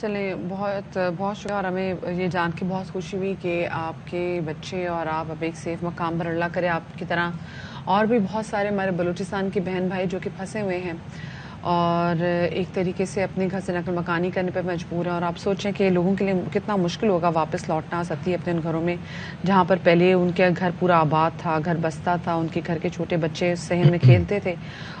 چلیں بہت بہت شکریہ اور ہمیں یہ جان کے بہت خوشی ہوئی کہ آپ کے بچے اور آپ اب ایک سیف مقام پر اللہ کرے آپ کی طرح اور بھی بہت سارے ہمارے بلوچستان کے بہن بھائی جو کہ پھنسے ہوئے ہیں اور ایک طریقے سے اپنے گھر سے نقل مکانی کرنے پہ مجبور ہیں. اور آپ سوچیں کہ لوگوں کے لیے کتنا مشکل ہوگا واپس لوٹنا سکتی اپنے ان گھروں میں جہاں پر پہلے ان کے گھر پورا آباد تھا, گھر بستا تھا, ان کے گھر کے چھوٹے بچے صحن میں کھیلتے تھے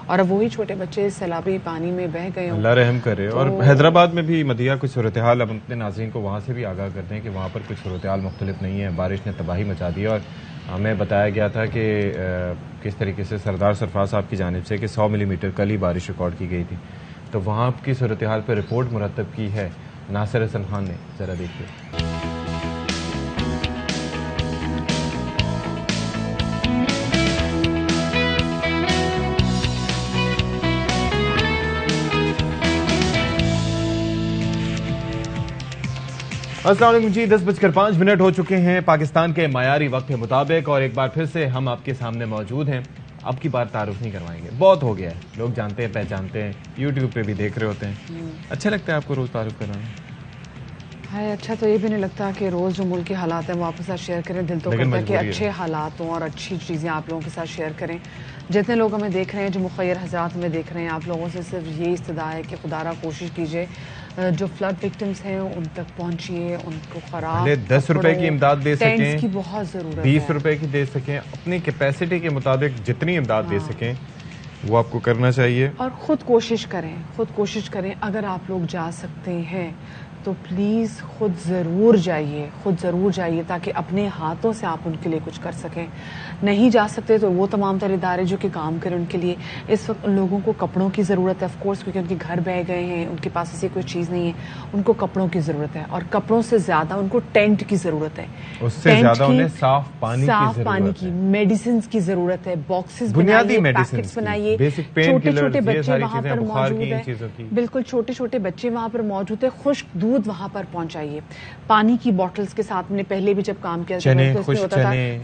اور اب وہی چھوٹے بچے سیلابی پانی میں بہہ گئے ہوں. اللہ رحم کرے. اور حیدرآباد میں بھی مدیحہ کچھ صورتحال اب اپنے ناظرین کو وہاں سے بھی آگاہ کرتے ہیں کہ وہاں پر کچھ صورتحال مختلف نہیں ہے. بارش نے تباہی مچا دی اور ہمیں بتایا گیا تھا کہ کس طریقے سے سردار سرفراز صاحب کی جانب سے کہ 100 ملی میٹر کل ہی بارش ریکارڈ کی گئی تھی. تو وہاں کی صورتحال پر رپورٹ مرتب کی ہے ناصر حسن خان نے, ذرا دیکھیے. السلام علیکم جی. 10:05 ہو چکے ہیں پاکستان کے معیاری وقت کے مطابق اور ایک بار پھر سے ہم آپ کے سامنے موجود ہیں. اب کی بار تعارف نہیں کروائیں گے, بہت ہو گیا ہے, لوگ جانتے ہیں پہچانتے ہیں, یوٹیوب پہ بھی دیکھ رہے ہوتے ہیں. اچھا لگتا ہے آپ کو روز تعارف کرانا؟ ہائے اچھا تو یہ بھی نہیں لگتا کہ روز جو ملک کے حالات ہیں وہ آپ کے ساتھ شیئر کریں. دل تو کرتا ہے کہ اچھے حالات ہوں اور اچھی چیزیں آپ لوگوں کے ساتھ شیئر کریں. جتنے لوگ ہمیں دیکھ رہے ہیں, جو مخیر حضرات ہمیں دیکھ رہے ہیں, آپ لوگوں سے صرف یہ استدعا ہے کہ خدا را کوشش کیجئے جو فلڈ وکٹمز ہیں ان تک پہنچیے, ان کو خراب 10 روپے کی امداد دے سکیں, ٹینٹس کی بہت ضرورت ہے, 20 روپے کی دے سکیں, اپنی کیپیسٹی کے مطابق جتنی امداد دے سکیں وہ آپ کو کرنا چاہیے. اور خود کوشش کریں. اگر آپ لوگ جا سکتے ہیں تو پلیز خود ضرور جائیے تاکہ اپنے ہاتھوں سے آپ ان کے لیے کچھ کر سکیں. نہیں جا سکتے تو وہ تمام تر ادارے جو کہ کام کریں ان کے لیے اس وقت ان لوگوں کو کپڑوں کی ضرورت ہے, آف کورس, کیونکہ ان کے گھر بہہ گئے ہیں, ان کے پاس ایسی کوئی چیز نہیں ہے, ان کو کپڑوں کی ضرورت ہے اور کپڑوں سے زیادہ ان کو ٹینٹ کی ضرورت ہے, اس سے زیادہ انہیں صاف پانی کی, میڈیسنز کی ضرورت ہے, باکسز بنیادی بنائیے, پیکٹس بنائیے, چھوٹے چھوٹے بچے وہاں پر موجود ہیں, بالکل چھوٹے چھوٹے بچے وہاں پر موجود ہیں, خشک دودھ وہاں پر پہنچائیے, پانی کی بوٹلز کے ساتھ. میں نے پہلے بھی جب کام کیا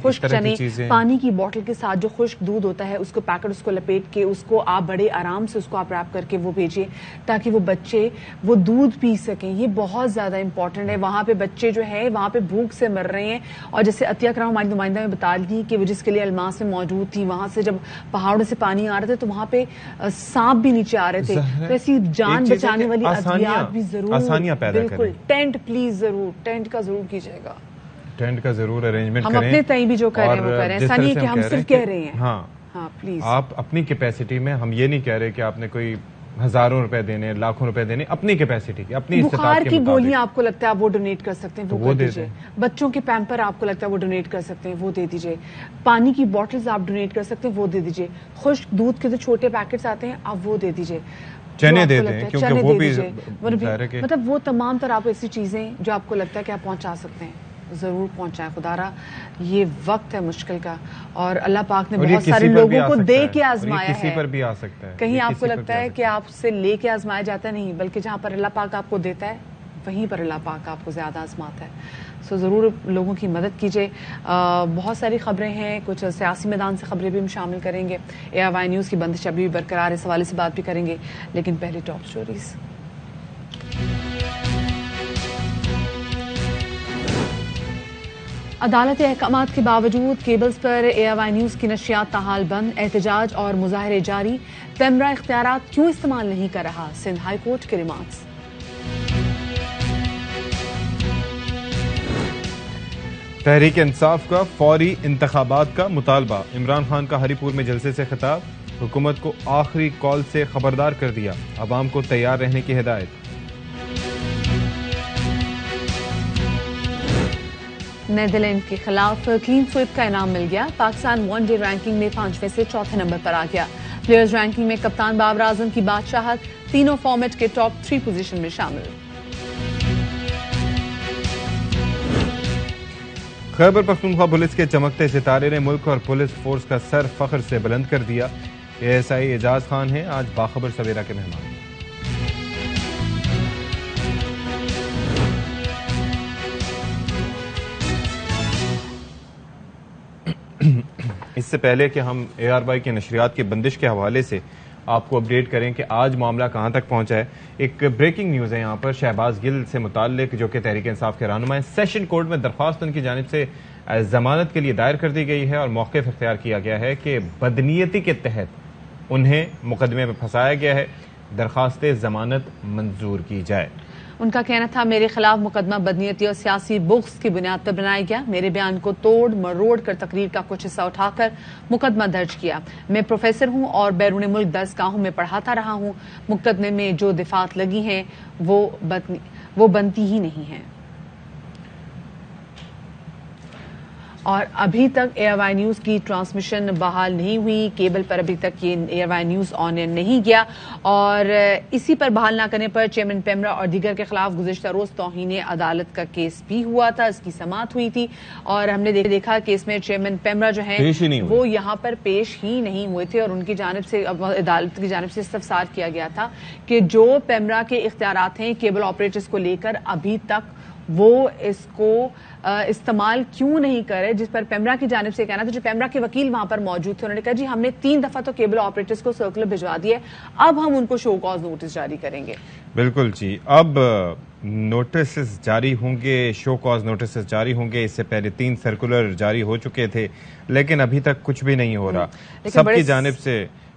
خشک چنے, پانی کی بوٹل کے ساتھ جو خشک دودھ ہوتا ہے اس کو پیکٹ, اس کو لپیٹ کے اس کو آپ بڑے آرام سے اس کو آپ ریپ کر کے وہ بھیجیے تاکہ وہ بچے وہ دودھ پی سکیں. یہ بہت زیادہ امپورٹنٹ ہے. وہاں پہ بچے جو ہیں وہاں پہ بھوک سے مر رہے ہیں اور جیسے عطیہ کرام ہماری نمائندہ میں بتا دی کہ وہ جس کے لیے الماس میں موجود تھی, وہاں سے جب پہاڑوں سے پانی آ رہے تھے تو وہاں پہ سانپ بھی نیچے آ رہے تھے, تو ایسی جان بچانے والی ادویات بھی ضرور, بالکل ٹینٹ پلیز ضرور, ٹینٹ کا ضرور کیجیے گا, ٹینٹ کا ضرور ارینجمنٹ کریں. ہم اپنے تئیں بھی جو کر رہے ہیں وہ کر رہے ہیں, ایسا نہیں کہ ہم صرف کہہ رہے ہیں. ہاں پلیز آپ اپنی کیپیسٹی میں, ہم یہ نہیں کہہ رہے کہ آپ نے کوئی ہزاروں روپے دینے, لاکھوں روپے دینے, اپنی کیپیسٹی کی, اپنی استطاعت کے مطابق. بخار کی گولیاں آپ کو لگتا ہے آپ وہ ڈونیٹ کر سکتے ہیں, وہ کر دیجیے. بچوں کے پیمپر آپ کو لگتا ہے وہ ڈونیٹ کر سکتے ہیں, وہ دے دیجیے. پانی کی بوٹلز آپ ڈونیٹ کر سکتے ہیں, وہ دے دیجیے. خشک دودھ کے جو چھوٹے پیکٹس آتے ہیں آپ وہ دے دیجیے. چنے دے دیں کیونکہ وہ بھی مطلب وہ تمام طرح آپ ایسی چیزیں جو آپ کو لگتا ہے کہ آپ پہنچا سکتے ہیں ضرور پہنچائیں. خدا را یہ وقت ہے مشکل کا اور اللہ پاک نے بہت سارے لوگوں کو دے کے آزمایا ہے. کسی پر بھی آ سکتا ہے. کہیں آپ کو لگتا ہے کہ آپ سے لے کے آزمایا جاتا ہے, نہیں, بلکہ جہاں پر اللہ پاک آپ کو دیتا ہے وہیں پر اللہ پاک آپ کو زیادہ آزماتا ہے. سو ضرور لوگوں کی مدد کیجیے. بہت ساری خبریں ہیں, کچھ سیاسی میدان سے خبریں بھی ہم شامل کریں گے. ARY نیوز کی بندش ابھی بھی برقرار ہے, اس حوالے سے بات بھی کریں گے, لیکن پہلے ٹاپ سٹوریز. عدالتی احکامات کے باوجود کیبلز پر ARY نیوز کی نشریات تاحال بند, احتجاج اور مظاہرے جاری. پیمرا اختیارات کیوں استعمال نہیں کر رہا, سندھ ہائی کورٹ کے ریمارکس. تحریک انصاف کا فوری انتخابات کا مطالبہ. عمران خان کا ہری پور میں جلسے سے خطاب, حکومت کو آخری کال سے خبردار کر دیا, عوام کو تیار رہنے کی ہدایت. نیدرلینڈ کے خلاف کلین سویپ کا انعام مل گیا. پاکستان ون ڈے رینکنگ میں 5ویں سے 4تھے نمبر پر آ گیا. پلیئرز رینکنگ میں کپتان بابر اعظم کی بادشاہت, تینوں فارمیٹ کے ٹاپ 3 پوزیشن میں شامل. خیبر پختونخوا پولیس کے چمکتے ستارے نے ملک اور پولیس فورس کا سر فخر سے بلند کر دیا. ASI اعجاز خان ہیں آج باخبر سویرا کے مہمان. اس سے پہلے کہ ہم ARY کی نشریات کی بندش کے حوالے سے آپ کو اپڈیٹ کریں کہ آج معاملہ کہاں تک پہنچا ہے. ایک بریکنگ نیوز ہے یہاں پر شہباز گل سے متعلق, جو کہ تحریک انصاف کے رہنما ہیں. سیشن کورٹ میں درخواست ان کی جانب سے ضمانت کے لیے دائر کر دی گئی ہے اور موقف اختیار کیا گیا ہے کہ بدنیتی کے تحت انہیں مقدمے میں پھنسایا گیا ہے, درخواست ضمانت منظور کی جائے. ان کا کہنا تھا میرے خلاف مقدمہ بدنیتی اور سیاسی بغض کی بنیاد پر بنایا گیا. میرے بیان کو توڑ مروڑ کر تقریر کا کچھ حصہ اٹھا کر مقدمہ درج کیا. میں پروفیسر ہوں اور بیرون ملک درسگاہوں میں پڑھاتا رہا ہوں. مقدمے میں جو دفعات لگی ہیں وہ بنتی ہی نہیں ہیں. اور ابھی تک ایئر وائی نیوز کی ٹرانسمیشن بحال نہیں ہوئی. کیبل پر ابھی تک یہ ایئر وائی نیوز آن نہیں گیا اور اسی پر بحال نہ کرنے پر چیئرمین پیمرا اور دیگر کے خلاف گزشتہ روز توہین عدالت کا کیس بھی ہوا تھا. اس کی سماعت ہوئی تھی اور ہم نے دیکھا کہ اس میں چیئرمین پیمرا جو ہیں وہ یہاں پر پیش ہی نہیں ہوئے تھے اور ان کی جانب سے عدالت کی جانب سے استفسار کیا گیا تھا کہ جو پیمرا کے اختیارات ہیں کیبل آپریٹرز کو لے کر ابھی تک وہ اس کو استعمال کیوں نہیں کرے, جس پر پیمرا کی جانب سے کہنا تھا. جو پیمرا کے وکیل وہاں پر موجود تھے انہوں نے کہا جی ہم نے 3 دفعہ تو کیبل آپریٹرز کو سرکولر بھجوا دیا ہے, اب ہم ان کو شو کاز نوٹس جاری کریں گے. بالکل جی, اب نوٹسز جاری ہوں گے, شو کاز نوٹسز جاری ہوں گے. اس سے پہلے 3 سرکولر جاری ہو چکے تھے لیکن ابھی تک کچھ بھی نہیں ہو رہا.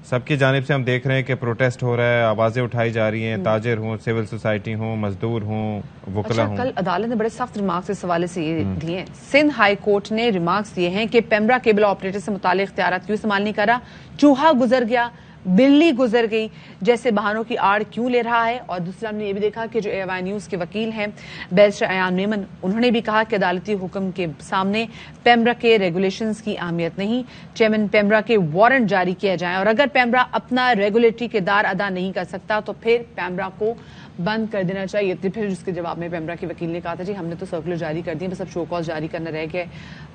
سب کی جانب سے ہم دیکھ رہے ہیں کہ پروٹیسٹ ہو رہا ہے, آوازیں اٹھائی جا رہی ہیں, تاجر ہوں, سول سوسائٹی ہوں, مزدور ہوں, وکلا ہوں. کل عدالت نے بڑے سخت ریمارکس اس حوالے سے یہ دیے ہیں. سندھ ہائی کورٹ نے ریمارکس دیے ہیں کہ پیمرا کیبل آپریٹر سے متعلق اختیارات کیوں استعمال نہیں کرا, چوہا گزر گیا, بلی گزر گئی جیسے بہانوں کی آڑ کیوں لے رہا ہے. اور دوسرا ہم نے یہ بھی دیکھا کہ جو ایئر وائی نیوز کے وکیل ہیں بیرسٹر ایان میمن, انہوں نے بھی کہا کہ عدالتی حکم کے سامنے پیمرا کے ریگولیشنز کی اہمیت نہیں. چیئرمین پیمرا کے وارنٹ جاری کیا جائیں اور اگر پیمرا اپنا ریگولیٹری کردار ادا نہیں کر سکتا تو پھر پیمرا کو بند کر دینا چاہیے. پھر اس کے جواب میں پیمرا کے وکیل نے کہا تھا جی ہم نے تو سرکولر جاری کر دیے, بس اب شو کاز جاری کرنا رہ گیا.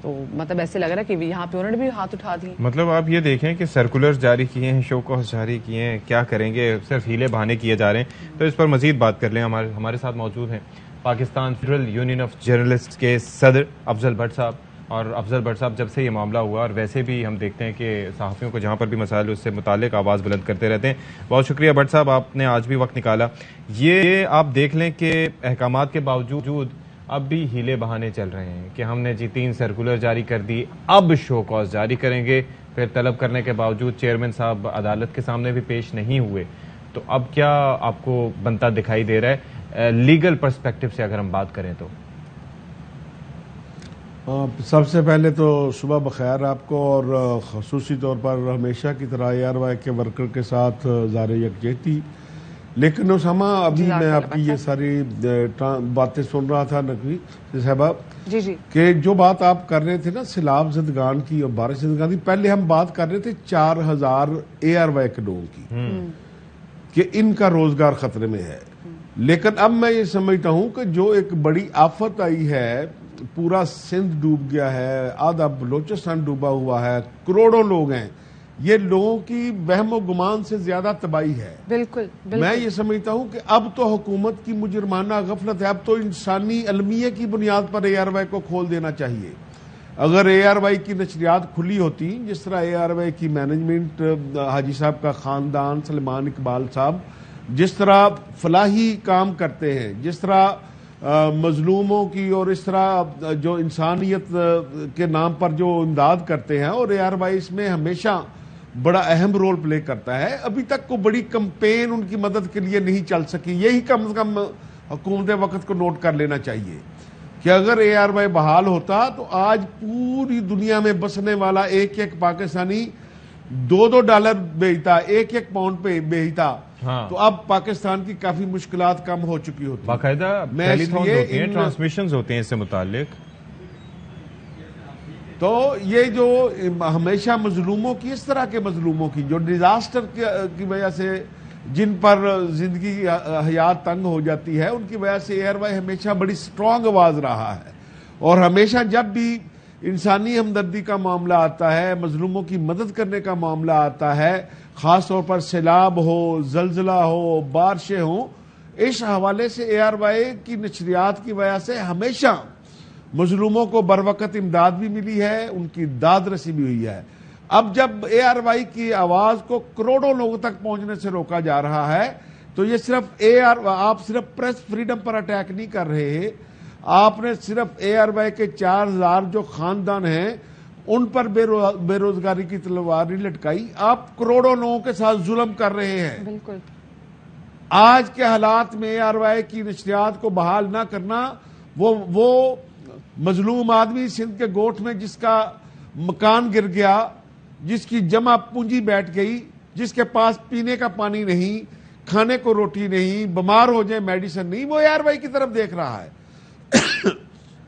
تو مطلب ایسے لگ رہا ہے کہ یہاں پہ انہوں نے بھی ہاتھ اٹھا دیے. مطلب آپ یہ دیکھیں کہ سرکولر جاری کیے ہیں, شو کاز جاری کیے ہیں, کیا کریں گے, صرف ہیلے بہانے کیے جا رہے ہیں. تو اس پر مزید بات کر لیں. ہمارے ساتھ موجود ہیں Pakistan federal union of journalist کے صدر افضل بٹ صاحب. اور افضل بٹ صاحب, جب سے یہ معاملہ ہوا اور ویسے بھی ہم دیکھتے ہیں کہ صحافیوں کو جہاں پر بھی مسائل اس سے متعلق آواز بلند کرتے رہتے ہیں. بہت شکریہ بٹ صاحب, آپ نے آج بھی وقت نکالا. یہ آپ دیکھ لیں کہ احکامات کے باوجود اب بھی ہیلے بہانے چل رہے ہیں کہ ہم نے 3 سرکولر جاری کر دی, اب شو کاز جاری کریں گے. پھر طلب کرنے کے باوجود چیئرمین صاحب عدالت کے سامنے بھی پیش نہیں ہوئے. تو اب کیا آپ کو بنتا دکھائی دے رہا ہے لیگل پرسپیکٹو سے اگر ہم بات کریں تو؟ سب سے پہلے تو صبح بخیر آپ کو, اور خصوصی طور پر ہمیشہ کی طرح ایئر وائی کے ورکر کے ساتھ ظاہر یکجہتی. لیکن اسامہ, ابھی میں آپ کی یہ ساری باتیں سن رہا تھا نقوی صاحبہ جی کہ جو بات آپ کر رہے تھے نا سیلاب زدگان کی اور بارش زدگان کی, پہلے ہم بات کر رہے تھے 4000 ایئر وائی کے لوگوں کی کہ ان کا روزگار خطرے میں ہے. لیکن اب میں یہ سمجھتا ہوں کہ جو ایک بڑی آفت آئی ہے, پورا سندھ ڈوب گیا ہے, آدھا بلوچستان ڈوبا ہوا ہے, کروڑوں لوگ ہیں, یہ لوگوں کی وہم و گمان سے زیادہ تباہی ہے. بالکل میں یہ سمجھتا ہوں کہ اب تو حکومت کی مجرمانہ غفلت ہے. اب تو انسانی علمیہ کی بنیاد پر اے آر وائی کو کھول دینا چاہیے. اگر اے آر وائی کی نشریات کھلی ہوتی, جس طرح اے آر وائی کی مینجمنٹ, حاجی صاحب کا خاندان, سلمان اقبال صاحب جس طرح فلاحی کام کرتے ہیں, جس طرح مظلوموں کی اور اس طرح جو انسانیت کے نام پر جو امداد کرتے ہیں, اور اے آر وائی اس میں ہمیشہ بڑا اہم رول پلے کرتا ہے. ابھی تک کو بڑی کمپین ان کی مدد کے لیے نہیں چل سکی. یہی کم از کم حکومت وقت کو نوٹ کر لینا چاہیے کہ اگر اے آر وائی بحال ہوتا تو آج پوری دنیا میں بسنے والا ایک پاکستانی $2 بھیجتا, ایک پاؤنڈ پہ بھیجتا, تو اب پاکستان کی کافی مشکلات کم ہو چکی ہوتی. باقاعدہ ٹرانسمیشنز ہوتے ہیں اس سے متعلق. تو یہ جو ہمیشہ مظلوموں کی, اس طرح کے مظلوموں کی جو ڈیزاسٹر کی وجہ سے جن پر زندگی حیات تنگ ہو جاتی ہے, ان کی وجہ سے اے آر وائی ہمیشہ بڑی سٹرونگ آواز رہا ہے. اور ہمیشہ جب بھی انسانی ہمدردی کا معاملہ آتا ہے, مظلوموں کی مدد کرنے کا معاملہ آتا ہے, خاص طور پر سیلاب ہو, زلزلہ ہو, بارشیں ہوں, اس حوالے سے اے آر وائی کی نشریات کی وجہ سے ہمیشہ مظلوموں کو بروقت امداد بھی ملی ہے, ان کی داد رسی بھی ہوئی ہے. اب جب اے آر وائی کی آواز کو کروڑوں لوگوں تک پہنچنے سے روکا جا رہا ہے تو یہ صرف آپ صرف پریس فریڈم پر اٹیک نہیں کر رہے، آپ نے صرف اے آر وائی کے 4000 جو خاندان ہیں ان پر بے روزگاری کی تلوار نہیں لٹکائی، آپ کروڑوں لوگوں کے ساتھ ظلم کر رہے ہیں۔ بالکل آج کے حالات میں اے آر وائی کی نشریات کو بحال نہ کرنا، وہ مظلوم آدمی سندھ کے گوٹھ میں جس کا مکان گر گیا، جس کی جمع پونجی بیٹھ گئی، جس کے پاس پینے کا پانی نہیں، کھانے کو روٹی نہیں، بیمار ہو جائے میڈیسن نہیں، وہ اے آر وائی کی طرف دیکھ رہا ہے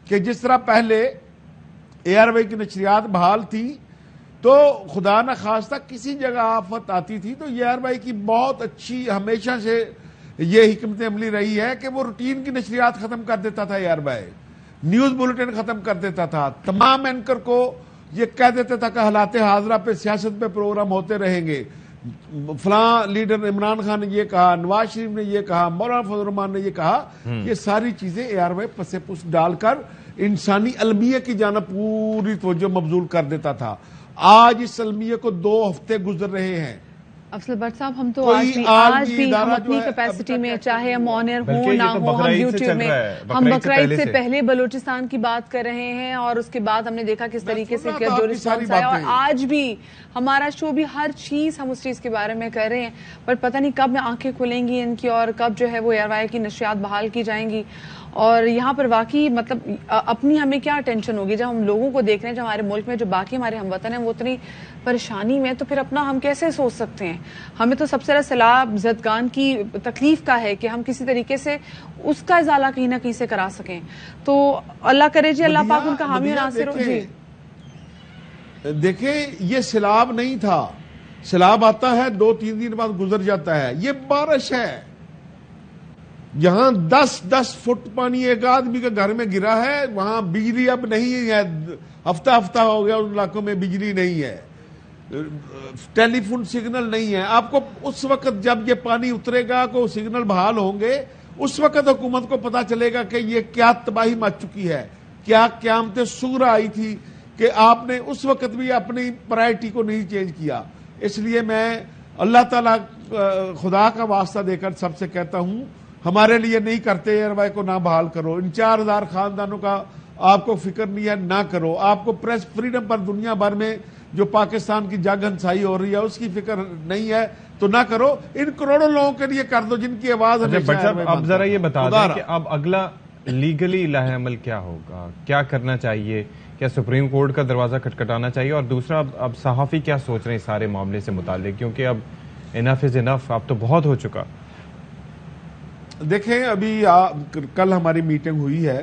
کہ جس طرح پہلے اے آر وائی کی نشریات بحال تھی تو خدا نہ خواستہ کسی جگہ آفت آتی تھی تو اے آر وائی کی بہت اچھی ہمیشہ سے یہ حکمت عملی رہی ہے کہ وہ روٹین کی نشریات ختم کر دیتا تھا، اے آر وائی نیوز بلٹن ختم کر دیتا تھا، تمام اینکر کو یہ کہہ دیتا تھا کہ حالات حاضرہ پہ سیاست پہ پروگرام ہوتے رہیں گے، فلاں لیڈر عمران خان نے یہ کہا، نواز شریف نے یہ کہا، مولانا فضل الرحمان نے یہ کہا، یہ ساری چیزیں اے آر وائی پس پس ڈال کر انسانی المیہ کی جانب پوری توجہ مبذول کر دیتا تھا۔ آج اس المیہ کو 2 ہفتے گزر رہے ہیں۔ افضل بٹ صاحب ہم تو آج بھی ہم اپنی کیپیسٹی میں چاہے ہم آنر ہوں نہ ہوں، ہم یوٹیوب میں ہم بقرعید سے پہلے بلوچستان کی بات کر رہے ہیں اور اس کے بعد ہم نے دیکھا کس طریقے سے جو رسپانس آیا، اور آج بھی ہمارا شو بھی ہر چیز ہم اس چیز کے بارے میں کر رہے ہیں، پر پتہ نہیں کب آنکھیں کھلیں گی ان کی اور کب جو ہے وہ اے آر وائی کی نشریات بحال کی جائیں گی۔ اور یہاں پر واقعی مطلب اپنی ہمیں کیا ٹینشن ہوگی جب ہم لوگوں کو دیکھ رہے ہیں جو ہمارے ملک میں جو باقی ہمارے ہم وطن ہیں وہ اتنی پریشانی میں، تو پھر اپنا ہم کیسے سوچ سکتے ہیں؟ ہمیں تو سب سے زیادہ سیلاب زدگان کی تکلیف کا ہے کہ ہم کسی طریقے سے اس کا ازالہ کہیں نہ کہیں سے کرا سکیں، تو اللہ کرے جی اللہ پاک ان کا حامی و ناصر ہو۔ جی دیکھیں یہ سیلاب نہیں تھا، سیلاب آتا ہے 2-3 دن بعد گزر جاتا ہے، یہ بارش ہے۔ یہاں 10 فٹ پانی ایک آدمی کے گھر میں گرا ہے، وہاں بجلی اب نہیں ہے، ہفتہ ہو گیا ان علاقوں میں بجلی نہیں ہے، ٹیلی فون سگنل نہیں ہے۔ آپ کو اس وقت جب یہ پانی اترے گا کو سگنل بحال ہوں گے، اس وقت حکومت کو پتا چلے گا کہ یہ کیا تباہی مچ چکی ہے، کیا قیامت صغریٰ آئی تھی کہ آپ نے اس وقت بھی اپنی پرائرٹی کو نہیں چینج کیا۔ اس لیے میں اللہ تعالیٰ خدا کا واسطہ دے کر سب سے کہتا ہوں، ہمارے لیے نہیں کرتے اے آر وائی کو نہ بحال کرو، ان 4000 خاندانوں کا آپ کو فکر نہیں ہے نہ کرو، آپ کو پریس فریڈم پر دنیا بھر میں جو پاکستان کی جنگ ہنسائی ہو رہی ہے اس کی فکر نہیں ہے تو نہ کرو، ان کروڑوں لوگوں کے لیے کر دو جن کی آواز اب ذرا یہ بتا دیں کہ اب اگلا لیگلی لاہ عمل کیا ہوگا، کیا کرنا چاہیے؟ کیا سپریم کورٹ کا دروازہ کھٹکھٹانا چاہیے؟ اور دوسرا اب صحافی کیا سوچ رہے ہیں سارے معاملے سے متعلق، کیونکہ اب انف از انف، اب تو بہت ہو چکا۔ دیکھیں ابھی کل ہماری میٹنگ ہوئی ہے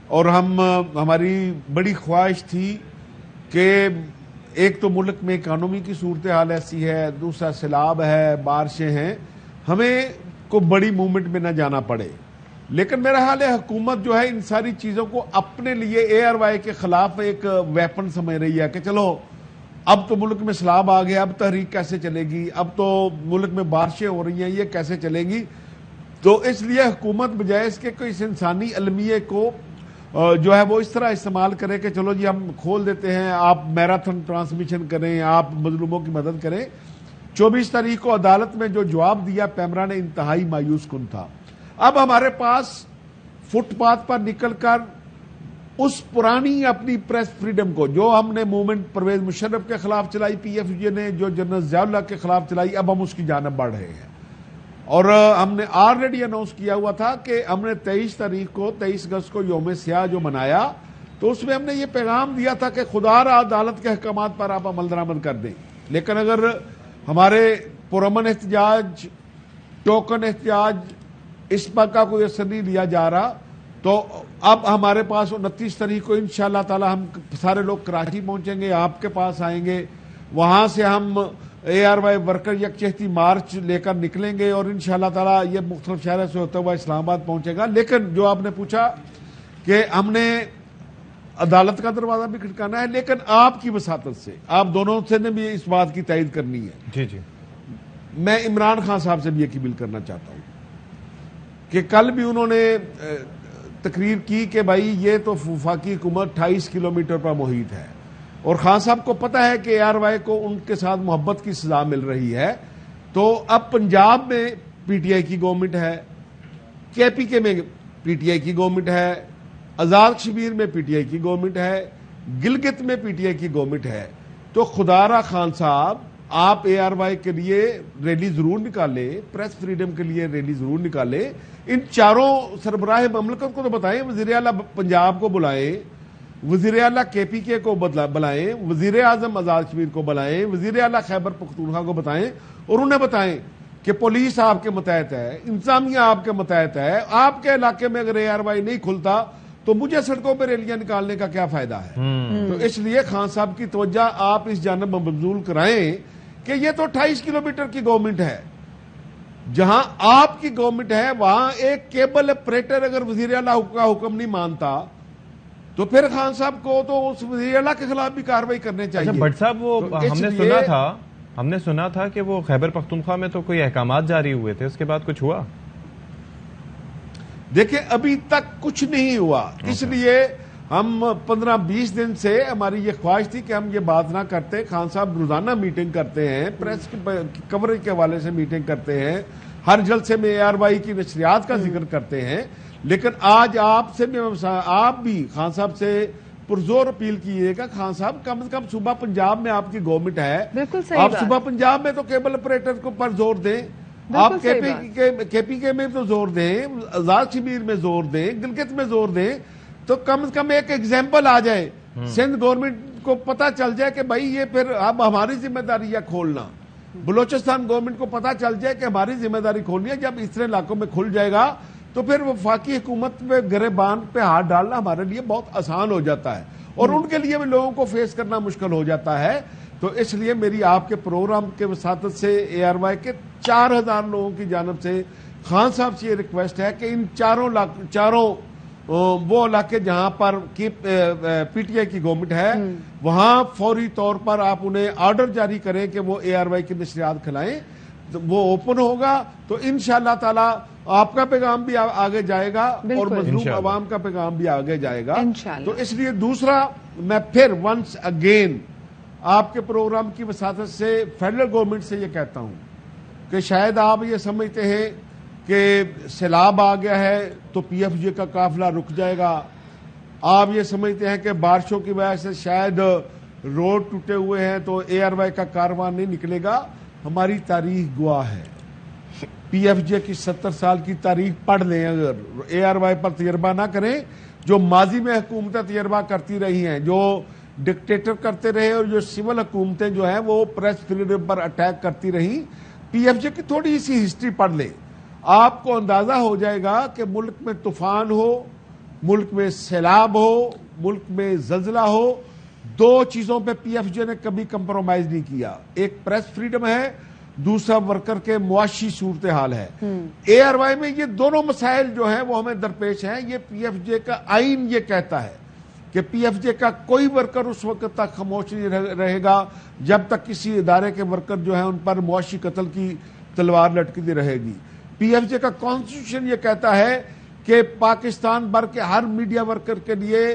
اور ہماری بڑی خواہش تھی کہ ایک تو ملک میں اکانومی کی صورتحال ایسی ہے، دوسرا سیلاب ہے، بارشیں ہیں، ہمیں کو بڑی موومنٹ میں نہ جانا پڑے، لیکن میرا حال ہے حکومت جو ہے ان ساری چیزوں کو اپنے لیے اے آر وائی کے خلاف ایک ویپن سمجھ رہی ہے کہ چلو اب تو ملک میں سیلاب آ گیا، اب تحریک کیسے چلے گی، اب تو ملک میں بارشیں ہو رہی ہیں، یہ کیسے چلے گی؟ تو اس لیے حکومت بجائے اس کے کوئی انسانی المیے کو جو ہے وہ اس طرح استعمال کرے کہ چلو جی ہم کھول دیتے ہیں، آپ میراتھن ٹرانسمیشن کریں، آپ مظلوموں کی مدد کریں۔ 24 تاریخ کو عدالت میں جو جواب دیا پیمرا نے انتہائی مایوس کن تھا۔ اب ہمارے پاس فٹ پاتھ پر نکل کر اس پرانی اپنی پریس فریڈم کو جو ہم نے موومنٹ پرویز مشرف کے خلاف چلائی، پی ایف جے نے جو جنرل ضیاء اللہ کے خلاف چلائی، اب ہم اس کی جانب بڑھ رہے ہیں، اور ہم نے آلریڈی اناؤنس کیا ہوا تھا کہ ہم نے 23 اگست کو یوم سیاہ جو منایا تو اس میں ہم نے یہ پیغام دیا تھا کہ خدا را عدالت کے احکامات پر آپ عمل درآمد کر دیں، لیکن اگر ہمارے پرامن احتجاج، ٹوکن احتجاج، اس پر کا کوئی اثر نہیں لیا جا رہا تو اب ہمارے پاس 29 تاریخ کو انشاءاللہ تعالی ہم سارے لوگ کراچی پہنچیں گے، آپ کے پاس آئیں گے، وہاں سے ہم اے آر وائی ورکر یکجہتی مارچ لے کر نکلیں گے اور انشاءاللہ تعالی یہ مختلف شہروں سے ہوتا ہوا اسلام آباد پہنچے گا۔ لیکن جو آپ نے پوچھا کہ ہم نے عدالت کا دروازہ بھی کھٹکانا ہے، لیکن آپ کی وساطت سے، آپ دونوں سے نے بھی اس بات کی تائید کرنی ہے۔ جی جی، میں عمران خان صاحب سے بھی یہ اپیل کرنا چاہتا ہوں کہ کل بھی انہوں نے تقریر کی کہ بھائی یہ تو وفاقی حکومت 28 کلومیٹر پر محیط ہے، اور خان صاحب کو پتا ہے کہ ARY کو ان کے ساتھ محبت کی سزا مل رہی ہے. تو اب پنجاب میں PTI کی گورنمنٹ ہے, KPK میں PTI کی گورنمنٹ ہے, آزاد کشمیر میں PTI کی گورنمنٹ ہے, گلگت میں PTI کی گورنمنٹ ہے. تو خدا را خان صاحب آپ ARY کے لیے ریلی ضرور نکالیں, پریس فریڈم کے لیے ریلی ضرور نکالیں. ان چاروں سربراہ مملکت کو تو بتائیں, وزیر اعلیٰ پنجاب کو بلائیں, وزیر اعلیٰ KPK کو بلائیں, وزیر اعظم آزاد کشمیر کو بلائیں, وزیر اعلیٰ خیبر پختونخوا کو بتائیں, اور انہیں بتائیں کہ پولیس آپ کے متحد ہے, انتظامیہ آپ کے متحد ہے. آپ کے علاقے میں اگر ARY نہیں کھلتا تو مجھے سڑکوں پہ ریلیاں نکالنے کا کیا فائدہ ہے. تو اس لیے خان صاحب کی توجہ آپ اس جانب مبذول کرائیں کہ یہ تو 28 کلومیٹر کی گورنمنٹ ہے. جہاں آپ کی گورنمنٹ ہے وہاں ایک کیبل آپریٹر اگر وزیر اعلیٰ کا حکم نہیں مانتا تو پھر خان صاحب کو تو اس وزیر اعلیٰ کے خلاف بھی کارروائی کرنے چاہیے. بٹ صاحب وہ ہم نے سنا تھا کہ وہ خیبر پختونخوا میں تو کوئی احکامات جاری ہوئے تھے, اس کے بعد کچھ ہوا؟ دیکھیں ابھی تک کچھ نہیں ہوا. اس لیے ہم 15-20 دن سے ہماری یہ خواہش تھی کہ ہم یہ بات نہ کرتے. خان صاحب روزانہ میٹنگ کرتے ہیں, پریس کوریج کے حوالے سے میٹنگ کرتے ہیں, ہر جلسے میں ARY کی نشریات کا ذکر کرتے ہیں. لیکن آج آپ سے آپ بھی خان صاحب سے پرزور اپیل کیجیے گا, خان صاحب کم از کم صوبہ پنجاب میں آپ کی گورنمنٹ ہے, آپ صوبہ پنجاب میں تو کیبل آپریٹر کو پر زور دیں, آپ KPK میں تو زور دیں, آزاد کشمیر میں زور دیں, گلگت میں زور دیں, تو کم از کم ایک ایگزامپل آ جائے. سندھ گورنمنٹ کو پتا چل جائے کہ بھائی یہ پھر اب ہماری ذمہ داری ہے کھولنا. بلوچستان گورنمنٹ کو پتا چل جائے کہ ہماری ذمہ داری کھولنی ہے. جب اس طرح علاقوں میں کھل جائے گا تو پھر وفاقی حکومت میں گریبان پہ ہاتھ ڈالنا ہمارے لیے بہت آسان ہو جاتا ہے, اور ان کے لیے بھی لوگوں کو فیس کرنا مشکل ہو جاتا ہے. تو اس لیے میری آپ کے پروگرام کے وساطت سے ARY کے 4000 لوگوں کی جانب سے خان صاحب سے یہ ریکویسٹ ہے کہ ان چاروں وہ علاقے جہاں پر PTI کی گورنمنٹ ہے وہاں فوری طور پر آپ انہیں آرڈر جاری کریں کہ وہ ARY کی نشریات کھلائیں. وہ اوپن ہوگا تو انشاءاللہ تعالی آپ کا پیغام بھی آگے جائے گا اور مظلوم عوام کا پیغام بھی آگے جائے گا. تو اس لیے دوسرا میں پھر ونس اگین آپ کے پروگرام کی وساطت سے فیڈرل گورنمنٹ سے یہ کہتا ہوں کہ شاید آپ یہ سمجھتے ہیں کہ سیلاب آ گیا ہے تو PFJ کا قافلہ رک جائے گا, آپ یہ سمجھتے ہیں کہ بارشوں کی وجہ سے شاید روڈ ٹوٹے ہوئے ہیں تو ARY کا کاروان نہیں نکلے گا. ہماری تاریخ گواہ ہے, PFJ کی 70 سال کی تاریخ پڑھ لیں, اگر ARY پر تجربہ نہ کریں, جو ماضی میں حکومتیں تجربہ کرتی رہی ہیں, جو ڈکٹیٹر کرتے رہے اور جو سول حکومتیں جو ہیں وہ پریس فریڈم پر اٹیک کرتی رہیں, PFJ کی تھوڑی سی ہسٹری پڑھ لیں, آپ کو اندازہ ہو جائے گا کہ ملک میں طوفان ہو, ملک میں سیلاب ہو, ملک میں زلزلہ ہو, دو چیزوں پہ PFJ نے کبھی کمپرومائز نہیں کیا. ایک پریس فریڈم ہے, دوسرا ورکر کے معاشی صورتحال ہے. ARY میں یہ دونوں مسائل جو ہیں وہ ہمیں درپیش ہیں. یہ PFJ کا آئین یہ کہتا ہے کہ PFJ کا کوئی ورکر اس وقت تک خاموش نہیں رہے گا جب تک کسی ادارے کے ورکر جو ہیں ان پر معاشی قتل کی تلوار لٹکتی رہے گی. PFJ کا کانسٹیٹیوشن یہ کہتا ہے کہ پاکستان بھر کے ہر میڈیا ورکر کے لیے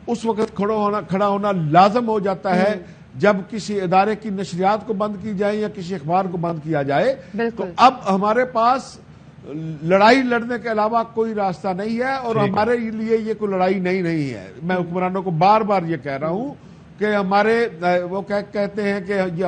اس وقت کھڑا ہونا لازم ہو جاتا ہے جب کسی ادارے کی نشریات کو بند کی جائے یا کسی اخبار کو بند کیا جائے. تو اب ہمارے پاس لڑائی لڑنے کے علاوہ کوئی راستہ نہیں ہے, اور ہمارے لیے یہ کوئی لڑائی نہیں ہے. میں حکمرانوں کو بار بار یہ کہہ رہا ہوں کہ ہمارے وہ کہتے ہیں کہ یہ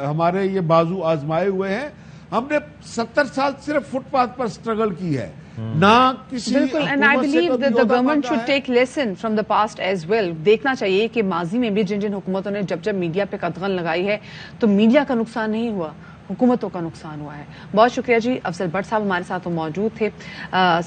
ہمارے یہ بازو آزمائے ہوئے ہیں. ہم نے 70 سال صرف فٹ پاتھ پر سٹرگل کی ہے, نہ کسی بالکل. And I believe that the government should take lesson from the past as well. دیکھنا چاہیے کہ ماضی میں بھی جن حکومتوں نے جب میڈیا پہ قدغن لگائی ہے تو میڈیا کا نقصان نہیں ہوا, حکومتوں کا نقصان ہوا ہے. بہت شکریہ جی. افضل بٹ صاحب ہمارے ساتھ موجود تھے,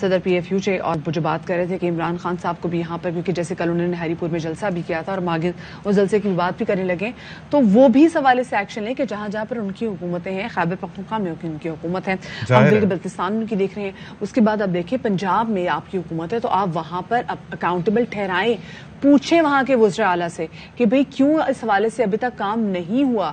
صدر PFUJ, اور جو بات کر رہے تھے کہ عمران خان صاحب کو بھی یہاں پر, کیونکہ جیسے کل انہوں نے ہری پور میں جلسہ بھی کیا تھا اور آگے اس جلسے کی بات بھی کرنے لگے, تو وہ بھی سوالے سے ایکشن لیں کہ جہاں جہاں پر ان کی حکومتیں ہیں, خیبر پختونخوا میں ان کی حکومت ہے, ہم بلتستان میں ان کی دیکھ رہے ہیں, اس کے بعد اب دیکھیں پنجاب میں آپ کی حکومت ہے, تو آپ وہاں پر اکاؤنٹیبل ٹھہرائیں, پوچھیں وہاں کے وزراء اعلیٰ سے کہ بھئی کیوں اس حوالے سے ابھی تک کام نہیں ہوا.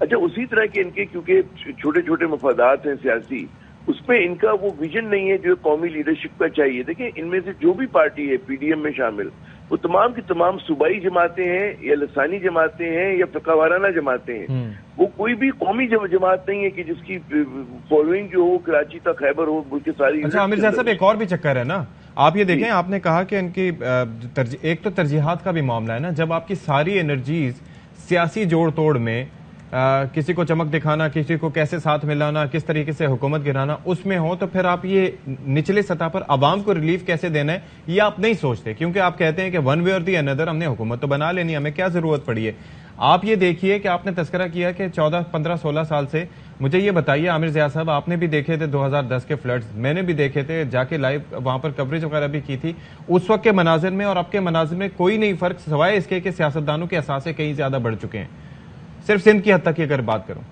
اچھا اسی طرح کے ان کے کیونکہ چھوٹے چھوٹے مفادات ہیں سیاسی، اس میں ان کا وہ ویژن نہیں ہے جو قومی لیڈرشپ کا چاہیے. دیکھیں ان میں سے جو بھی پارٹی ہے پی ڈی ایم میں شامل، وہ تمام کی تمام صوبائی جماعتیں ہیں یا لسانی جماعتیں ہیں یا فقہ وارانہ جماعتیں ہیں. وہ کوئی بھی قومی جماعت نہیں ہے کہ جس کی فالوئنگ جو ہو کراچی تک خیبر ہو ملک کے ساری. اچھا عامر زیاد صاحب ایک اور بھی چکر ہے نا، آپ یہ دیکھیں، آپ نے کہا کہ ان کی ایک تو ترجیحات کا بھی معاملہ ہے نا. جب آپ کی ساری انرجیز سیاسی جوڑ توڑ میں کسی کو چمک دکھانا، کسی کو کیسے ساتھ ملانا، کس طریقے سے حکومت گرانا، اس میں ہو تو پھر آپ یہ نچلے سطح پر عوام کو ریلیف کیسے دینا ہے یہ آپ نہیں سوچتے، کیونکہ آپ کہتے ہیں کہ ون وے اور دی اندر ہم نے حکومت تو بنا لینی، ہمیں کیا ضرورت پڑی ہے. آپ یہ دیکھیے کہ آپ نے تذکرہ کیا کہ 14 15 16 سال سے، مجھے یہ بتائیے عامر زیاد صاحب، آپ نے بھی دیکھے تھے 2010 کے فلڈز، میں نے بھی دیکھے تھے، جا کے لائیو وہاں پر کوریج وغیرہ بھی کی تھی. اس وقت کے مناظر میں اور اب کے مناظر میں کوئی نہیں فرق سوائے اس کے کہ سیاستدانوں کے اثاثے کہیں زیادہ بڑھ چکے ہیں، صرف سندھ کی حد تک اگر بات کروں.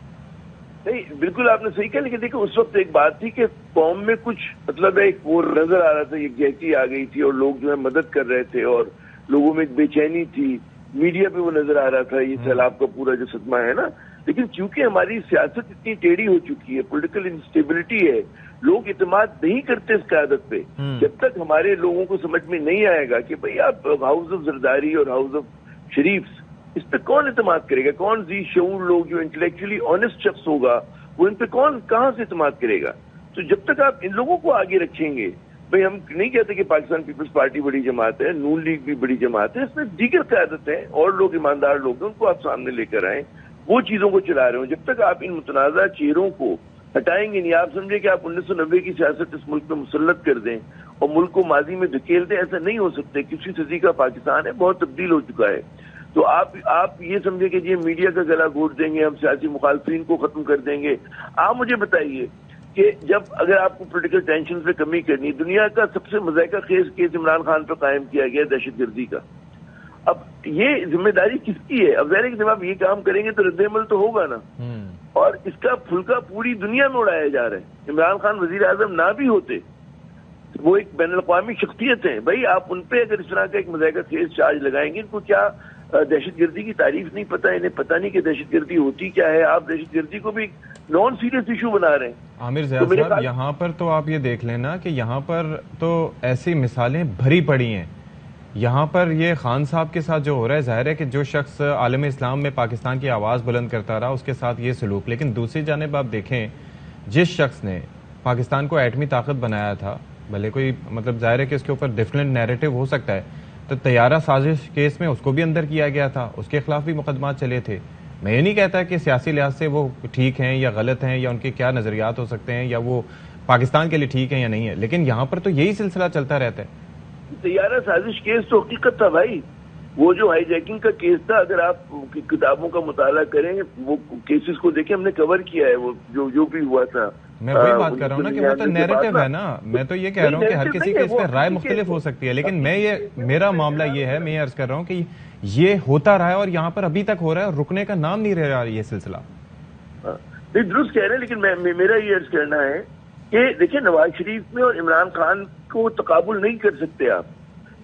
نہیں بالکل آپ نے صحیح کہا، لیکن دیکھو اس وقت ایک بات تھی کہ قوم میں کچھ مطلب ایک وہ نظر آ رہا تھا، یکجہتی آ گئی تھی اور لوگ جو ہے مدد کر رہے تھے اور لوگوں میں ایک بے چینی تھی، میڈیا پہ وہ نظر آ رہا تھا یہ سیلاب کا پورا جو صدمہ ہے نا. لیکن چونکہ ہماری سیاست اتنی ٹیڑھی ہو چکی ہے، پولیٹیکل انسٹیبلٹی ہے، لوگ اعتماد نہیں کرتے اس قیادت پہ. جب تک ہمارے لوگوں کو سمجھ میں نہیں آئے گا کہ بھئی آپ ہاؤس آف زرداری اور ہاؤس آف شریف اس پہ کون اعتماد کرے گا، کون ذی شعور لوگ جو انٹلیکچولی آنےسٹ شخص ہوگا وہ ان پہ کہاں سے اعتماد کرے گا. تو جب تک آپ ان لوگوں کو آگے رکھیں گے، بھئی ہم نہیں کہتے کہ پاکستان پیپلز پارٹی بڑی جماعت ہے، نون لیگ بھی بڑی جماعت ہے، اس میں دیگر قیادت ہیں اور لوگ ایماندار لوگ ہیں، ان کو آپ سامنے لے کر آئیں، وہ چیزوں کو چلا رہے ہوں. جب تک آپ ان متنازع چہروں کو ہٹائیں گے نہیں، آپ سمجھے کہ آپ 1990 کی سیاست اس ملک میں مسلط کر دیں اور ملک کو ماضی میں دھکیل دیں، ایسا نہیں ہو سکتے. 21ویں صدی کا پاکستان ہے، بہت تبدیل ہو چکا ہے. تو آپ یہ سمجھے کہ یہ میڈیا کا گلا گھونٹ دیں گے، ہم سیاسی مخالفین کو ختم کر دیں گے. آپ مجھے بتائیے کہ جب اگر آپ کو پولیٹیکل ٹینشن پہ کمی کرنی، دنیا کا سب سے مذائقہ خیز کیس عمران خان پہ قائم کیا گیا دہشت گردی کا. اب یہ ذمہ داری کس کی ہے؟ اب ظاہر ہے کہ جب آپ یہ کام کریں گے تو رد عمل تو ہوگا نا، اور اس کا پھلکا پوری دنیا میں اڑایا جا رہا ہے. عمران خان وزیر اعظم نہ بھی ہوتے، وہ ایک بین الاقوامی شخصیت ہیں، بھائی آپ ان پہ اگر اس طرح کا ایک مذائقہ خیز چارج لگائیں گے، ان کو کیا دہشت گردی کی تعریف نہیں پتہ، انہیں پتہ نہیں کہ دہشت گردی ہوتی کیا ہے. آپ دہشت گردی کو بھی نان سیریس ایشو بنا رہے ہیں. عامر زیاد صاحب یہاں پر تو آپ یہ دیکھ لینا کہ یہاں پر تو ایسی مثالیں بھری پڑی ہیں. یہاں پر یہ خان صاحب کے ساتھ جو ہو رہا ہے، ظاہر ہے کہ جو شخص عالم اسلام میں پاکستان کی آواز بلند کرتا رہا اس کے ساتھ یہ سلوک، لیکن دوسری جانب آپ دیکھیں جس شخص نے پاکستان کو ایٹمی طاقت بنایا تھا، بھلے کوئی مطلب ظاہر ہے کہ اس کے اوپر ڈفرینٹ نیریٹو ہو سکتا ہے، تو طیارہ سازش کیس میں اس کو بھی اندر کیا گیا تھا، اس کے خلاف بھی مقدمات چلے تھے. میں یہ نہیں کہتا کہ سیاسی لحاظ سے وہ ٹھیک ہیں یا غلط ہیں یا ان کے کیا نظریات ہو سکتے ہیں یا وہ پاکستان کے لیے ٹھیک ہیں یا نہیں ہے، لیکن یہاں پر تو یہی سلسلہ چلتا رہتا ہے. طیارہ سازش کیس تو حقیقت تھا بھائی، وہ جو ہائی جیکنگ کا کیس تھا، اگر آپ کتابوں کا مطالعہ کریں، وہ کیسز کو دیکھیں، ہم نے کور کیا ہے، وہ جو بھی ہوا تھا. میں وہی بات کر رہا ہوں نا کہ وہ تو نیریٹو ہے نا. میں تو یہ کہہ رہا ہوں کہ ہر کسی کی اس پہ رائے مختلف ہو سکتی ہے، لیکن میرا معاملہ یہ ہے، میں یہ عرض کر رہا ہوں کہ یہ ہوتا رہا ہے اور یہاں پر ابھی تک ہو رہا ہے اور رکنے کا نام نہیں رہ رہا یہ سلسلہ. درست کہہ رہے ہیں، لیکن میرا یہ عرض کرنا ہے کہ دیکھیں نواز شریف میں اور عمران خان کو تقابل نہیں کر سکتے آپ.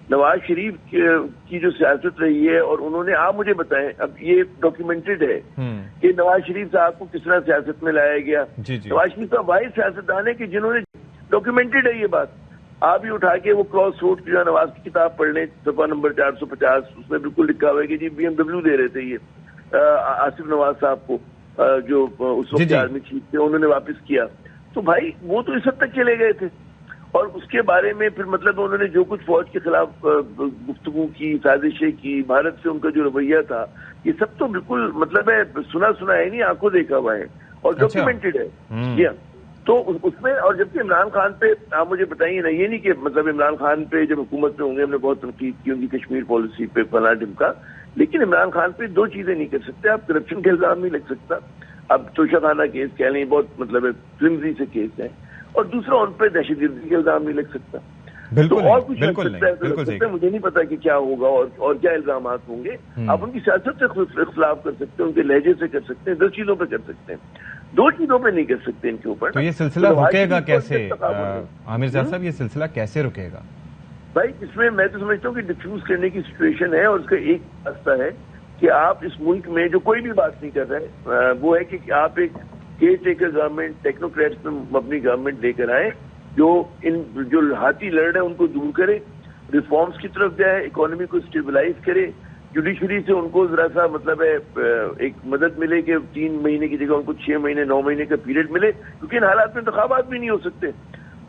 نواز شریف کی جو سیاست رہی ہے اور انہوں نے، آپ مجھے بتائیں، اب یہ ڈاکیومنٹڈ ہے کہ نواز شریف صاحب کو کس طرح سیاست میں لایا گیا. نواز شریف صاحب واحد سیاستدان ہے کہ جنہوں نے، ڈاکیومنٹڈ ہے یہ بات، آپ ہی اٹھا کے وہ کراس روڈ کی جو نواز کی کتاب پڑھ لیں، صفحہ نمبر 450، اس میں بالکل لکھا ہوا ہے کہ جی BMW دے رہے تھے یہ آصف نواز صاحب کو، جو اس وقت آرمی چیف تھے، انہوں نے واپس کیا. تو بھائی وہ تو اس حد تک چلے گئے تھے، اور اس کے بارے میں پھر مطلب انہوں نے جو کچھ فوج کے خلاف گفتگو کی، سازشیں کی، بھارت سے ان کا جو رویہ تھا، یہ سب تو بالکل مطلب ہے سنا ہے نہیں، آنکھوں دیکھا ہوا ہے اور ڈاکیومنٹڈ ہے. تو اس میں، اور جبکہ عمران خان پہ آپ مجھے بتائیے نا، یہ نہیں کہ مطلب عمران خان پہ جب حکومت میں ہوں گے ہم نے بہت تنقید کی ان کی کشمیر پالیسی پہ فلاں ڈمکا، لیکن عمران خان پہ دو چیزیں نہیں کر سکتے آپ. کرپشن کے الزام نہیں لگ سکتا، اب توشہ خانہ کیس کہہ لیں، بہت مطلب فلمزی سے کیس ہے، اور دوسرا ان پہ دہشت گردی کے الزام نہیں لگ سکتا. تو اور کچھ لگ سکتا ہے، مجھے نہیں پتا کہ کیا ہوگا اور کیا الزامات ہوں گے. آپ ان کی سیاست سے اختلاف کر سکتے ہیں، ان کے لہجے سے کر سکتے ہیں، 10 چیزوں پہ کر سکتے ہیں، 2 چیزوں پہ نہیں کر سکتے ان کے اوپر. تو یہ سلسلہ رکے گا کیسے عامر زیاد صاحب؟ یہ سلسلہ کیسے رکے گا بھائی؟ اس میں میں تو سمجھتا ہوں کہ ڈیفیوز کرنے کی سچویشن ہے، اور اس کا ایک راستہ ہے کہ آپ اس ملک میں جو کوئی بھی بات نہیں کر رہے وہ ہے کہ آپ ایک کیئر ٹیکر گورنمنٹ ٹیکنوکریٹس میں مبنی گورنمنٹ لے کر آئے جو ہاتھی لڑ رہے ہیں ان کو دور کرے, ریفارمز کی طرف جائے, اکانومی کو اسٹیبلائز کرے, جوڈیشری سے ان کو ذرا سا مطلب ہے ایک مدد ملے کہ 3 مہینے کی جگہ ان کو 6 مہینے 9 مہینے کا پیریڈ ملے, کیونکہ ان حالات میں انتخابات بھی نہیں ہو سکتے.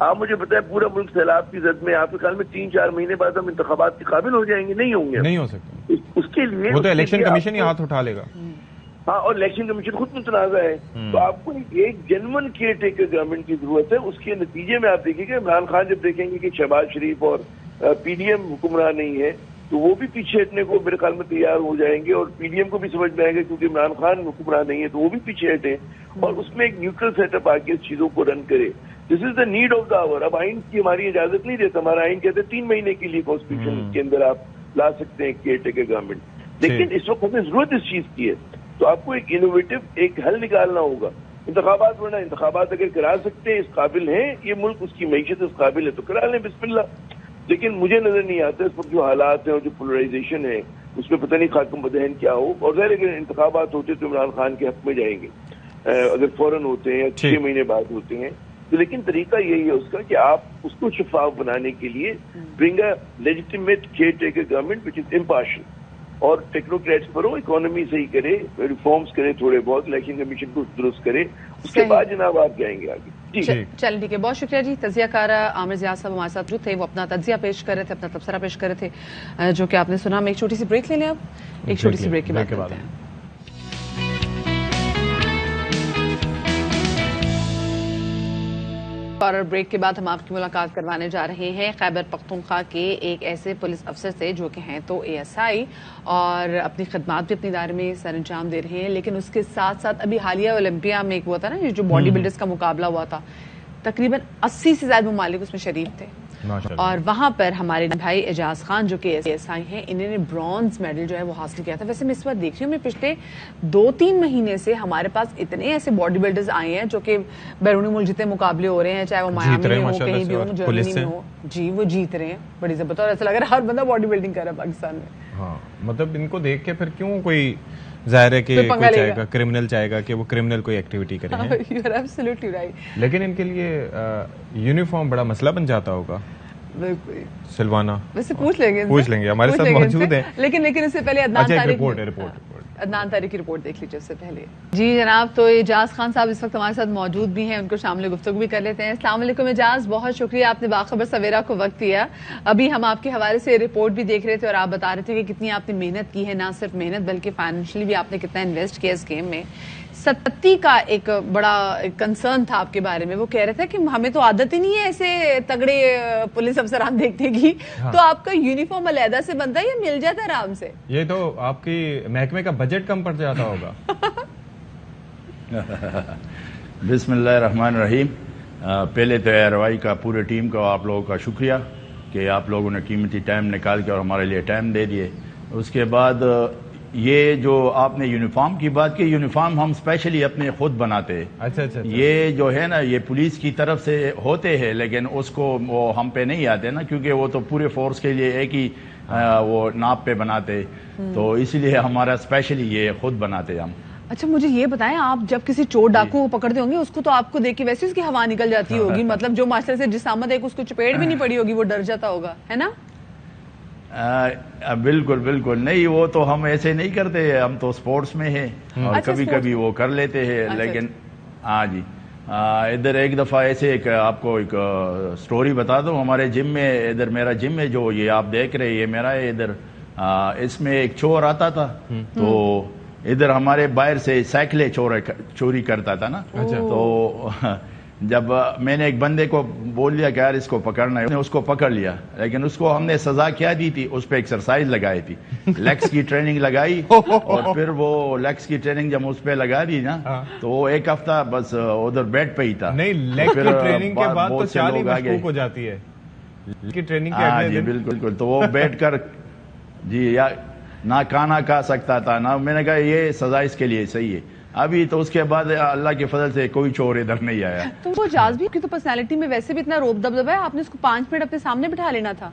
آپ مجھے بتائیں پورا ملک سیلاب کی زد میں, آپ کے خیال میں 3-4 مہینے بعد ہم انتخابات کے قابل ہو جائیں گے؟ نہیں ہوں گے, نہیں ہو سکتے. اس کے لیے وہ تو الیکشن کمیشن ہی ہاتھ اٹھا لے گا. ہاں, اور الیکشن کمیشن خود متنازع ہے. تو آپ کو ایک جنون کیئر ٹیکر گورنمنٹ کی ضرورت ہے. اس کے نتیجے میں آپ دیکھیں گے عمران خان جب دیکھیں گے کہ شہباز شریف اور پی ڈی ایم حکمراں نہیں ہے تو وہ بھی پیچھے ہٹنے کو میرے خیال میں تیار ہو جائیں گے, اور پی ڈی ایم کو بھی سمجھ میں آئے گا کیونکہ عمران خان حکمراں نہیں ہے تو وہ بھی پیچھے ہٹے اور اس میں ایک نیوٹرل سیٹ اپ آ کے اس چیزوں کو رن کرے. دس از دا نیڈ آف دا آور. اب آئین کی ہماری اجازت نہیں دیتا, ہمارا آئین کہتے ہیں 3 مہینے کے لیے کانسٹیٹیوشن کے اندر آپ لا سکتے ہیں کیئر ٹیکر گورنمنٹ, لیکن اس وقت ہمیں ضرورت اس چیز کی ہے. تو آپ کو ایک انوویٹو ایک حل نکالنا ہوگا. انتخابات ورنہ انتخابات اگر کرا سکتے ہیں, اس قابل ہیں یہ ملک, اس کی معیشت اس قابل ہے تو کرا لیں, بسم اللہ. لیکن مجھے نظر نہیں آتا اس وقت جو حالات ہیں اور جو پولرائزیشن ہے اس میں پتہ نہیں خاتم بدہن کیا ہو. اور ظاہر اگر انتخابات ہوتے تو عمران خان کے حق میں جائیں گے اگر فوراً ہوتے ہیں یا 6 مہینے بعد ہوتے ہیں تو, لیکن طریقہ یہی ہے اس کا کہ آپ اس کو شفاف بنانے کے لیے bring a legitimate caretaker government which is impartial, اور ٹیکنوکریٹس پر ہو, اکانومی صحیح کرے, ریفارمز کرے تھوڑے بہت, الیکشن کمیشن کو درست کرے, اس کے بعد جناب آپ جائیں گے آگے. چلیں ٹھیک ہے, بہت شکریہ جی. تجزیہ کارہ عامر ضیاء صاحب ہمارے ساتھ جو تھے وہ اپنا تجزیہ پیش کر رہے تھے, اپنا تبصرہ پیش کر رہے تھے جو کہ آپ نے سنا. ہم ایک چھوٹی سی بریک لے لیں, اب ایک چھوٹی سی بریک کے بعد کرتے ہیں. اور بریک کے بعد ہم آپ کی ملاقات کروانے جا رہے ہیں خیبر پختونخوا کے ایک ایسے پولیس افسر سے جو کہ ہیں تو ASI اور اپنی خدمات بھی اپنے ادارے میں سر انجام دے رہے ہیں, لیکن اس کے ساتھ ساتھ ابھی حالیہ اولمپیا میں ایک ہوا تھا نا جو باڈی بلڈرز کا مقابلہ ہوا تھا, تقریباً 80 سے زائد ممالک اس میں شریک تھے, اور وہاں پر ہمارے بھائی اعجاز خان جو کہ ASI ہیں انہوں نے برونز میڈل جو ہے وہ حاصل کیا تھا. ویسے میں اس بار دیکھ رہی ہوں, میں پچھلے 2-3 مہینے سے ہمارے پاس اتنے ایسے باڈی بلڈرز آئے ہیں جو کہ بیرونی ملک جتنے مقابلے ہو رہے ہیں, چاہے وہ میامی میں ہو, کہیں بھی ہو, جرمنی میں ہو, جی وہ جیت رہے ہیں بڑی زبردست, اور ایسا لگ رہا ہے ہر بندہ باڈی بلڈنگ کر رہا ہے پاکستان میں. ہاں, مطلب ان کو دیکھ کے پھر کیوں کوئی ظاہر ہے کہ کوئی چاہے گا کرمنل چاہے گا کہ وہ کرمنل کوئی ایکٹیویٹی کریں, لیکن ان کے لیے یونیفارم بڑا مسئلہ بن جاتا ہوگا. سلوانا ویسے پوچھ لیں گے ہمارے ساتھ موجود ہیں, لیکن اس سے پہلے عدنان تاریخ کی رپورٹ دیکھ لیجیے اس سے پہلے. جی جناب, تو اعجاز خان صاحب اس وقت ہمارے ساتھ موجود بھی ہیں, ان کو شامل گفتگو بھی کر لیتے ہیں. السلام علیکم اعجاز, بہت شکریہ آپ نے باخبر سویرا کو وقت دیا. ابھی ہم آپ کے حوالے سے رپورٹ بھی دیکھ رہے تھے اور آپ بتا رہے تھے کہ کتنی آپ نے محنت کی ہے, نہ صرف محنت بلکہ فائنینشلی بھی آپ نے کتنا انویسٹ کیا اس گیم میں. ستی کا ایک بڑا کنسرن تھا آپ کے بارے میں, وہ کہہ رہے تھے کہ ہمیں تو عادت ہی نہیں ہے ایسے تگڑے پولیس افسران دیکھنے کی, تو آپ کا یونیفارم علیحدہ سے بنتا ہے یا مل جاتا ہے آرام سے؟ یہ تو آپ کی محکمے کا بجٹ کم پڑ جاتا ہوگا. بسم اللہ الرحمن الرحیم. پہلے تو ARY کا پورے ٹیم کا آپ لوگوں کا شکریہ کہ آپ لوگوں نے قیمتی ٹائم نکال کے اور ہمارے لیے ٹائم دے دیے. اس کے بعد یہ جو آپ نے یونیفارم کی بات کی, یونیفارم ہم اسپیشلی اپنے خود بناتے ہیں. اچھا. یہ جو ہے نا یہ پولیس کی طرف سے ہوتے ہیں, لیکن اس کو وہ ہم پہ نہیں آتے نا, کیونکہ وہ تو پورے فورس کے لیے ایک ہی وہ ناپ پہ بناتے, تو اس لیے ہمارا اسپیشلی یہ خود بناتے ہم. اچھا مجھے یہ بتائیں, آپ جب کسی چور ڈاکو کو پکڑتے ہوں گے اس کو تو آپ کو دیکھ کے ویسے اس کی ہوا نکل جاتی ہوگی, مطلب جو معاشرے سے جس آمد ایک اس کو چپیڑ بھی نہیں پڑی ہوگی, وہ ڈر جاتا ہوگا, ہے نا؟ بالکل نہیں, وہ تو ہم ایسے نہیں کرتے, ہم تو سپورٹس میں ہیں اور کبھی کبھی وہ کر لیتے ہیں. لیکن ہاں جی, ادھر ایک دفعہ ایسے آپ کو ایک سٹوری بتا دوں. ہمارے جم میں, ادھر میرا جم ہے جو یہ آپ دیکھ رہے, یہ میرا ہے ادھر, اس میں ایک چور آتا تھا, تو ادھر ہمارے باہر سے سائیکلیں چوری کرتا تھا نا. تو جب میں نے ایک بندے کو بول دیا کہ یار اس کو پکڑنا ہے, اس کو پکڑ لیا, لیکن اس کو ہم نے سزا کیا دی تھی, اس پہ ایکسرسائز لگائی تھی, لیگس کی ٹریننگ لگائی, اور پھر وہ لیگس کی ٹریننگ جب اس پہ لگا دی نا تو وہ 1 ہفتہ بس ادھر بیڈ پہ ہی تھا. نہیں, لیگ کی ٹریننگ کے بعد تو چال ہی مشکوک ہو جاتی ہے. جی بالکل, تو وہ بیٹھ کر جی یا نہ کھانا کھا سکتا تھا نہ, میں نے کہا یہ سزا اس کے لیے صحیح ہے. ابھی تو اس کے بعد اللہ کے فضل سے کوئی چور ادھر نہیں آیا. تو وہ اعجاز بھی کی تو پرسنالٹی میں ویسے بھی اتنا روب دبدبا ہے, آپ نے اس کو 5 منٹ اپنے سامنے بٹھا لینا تھا.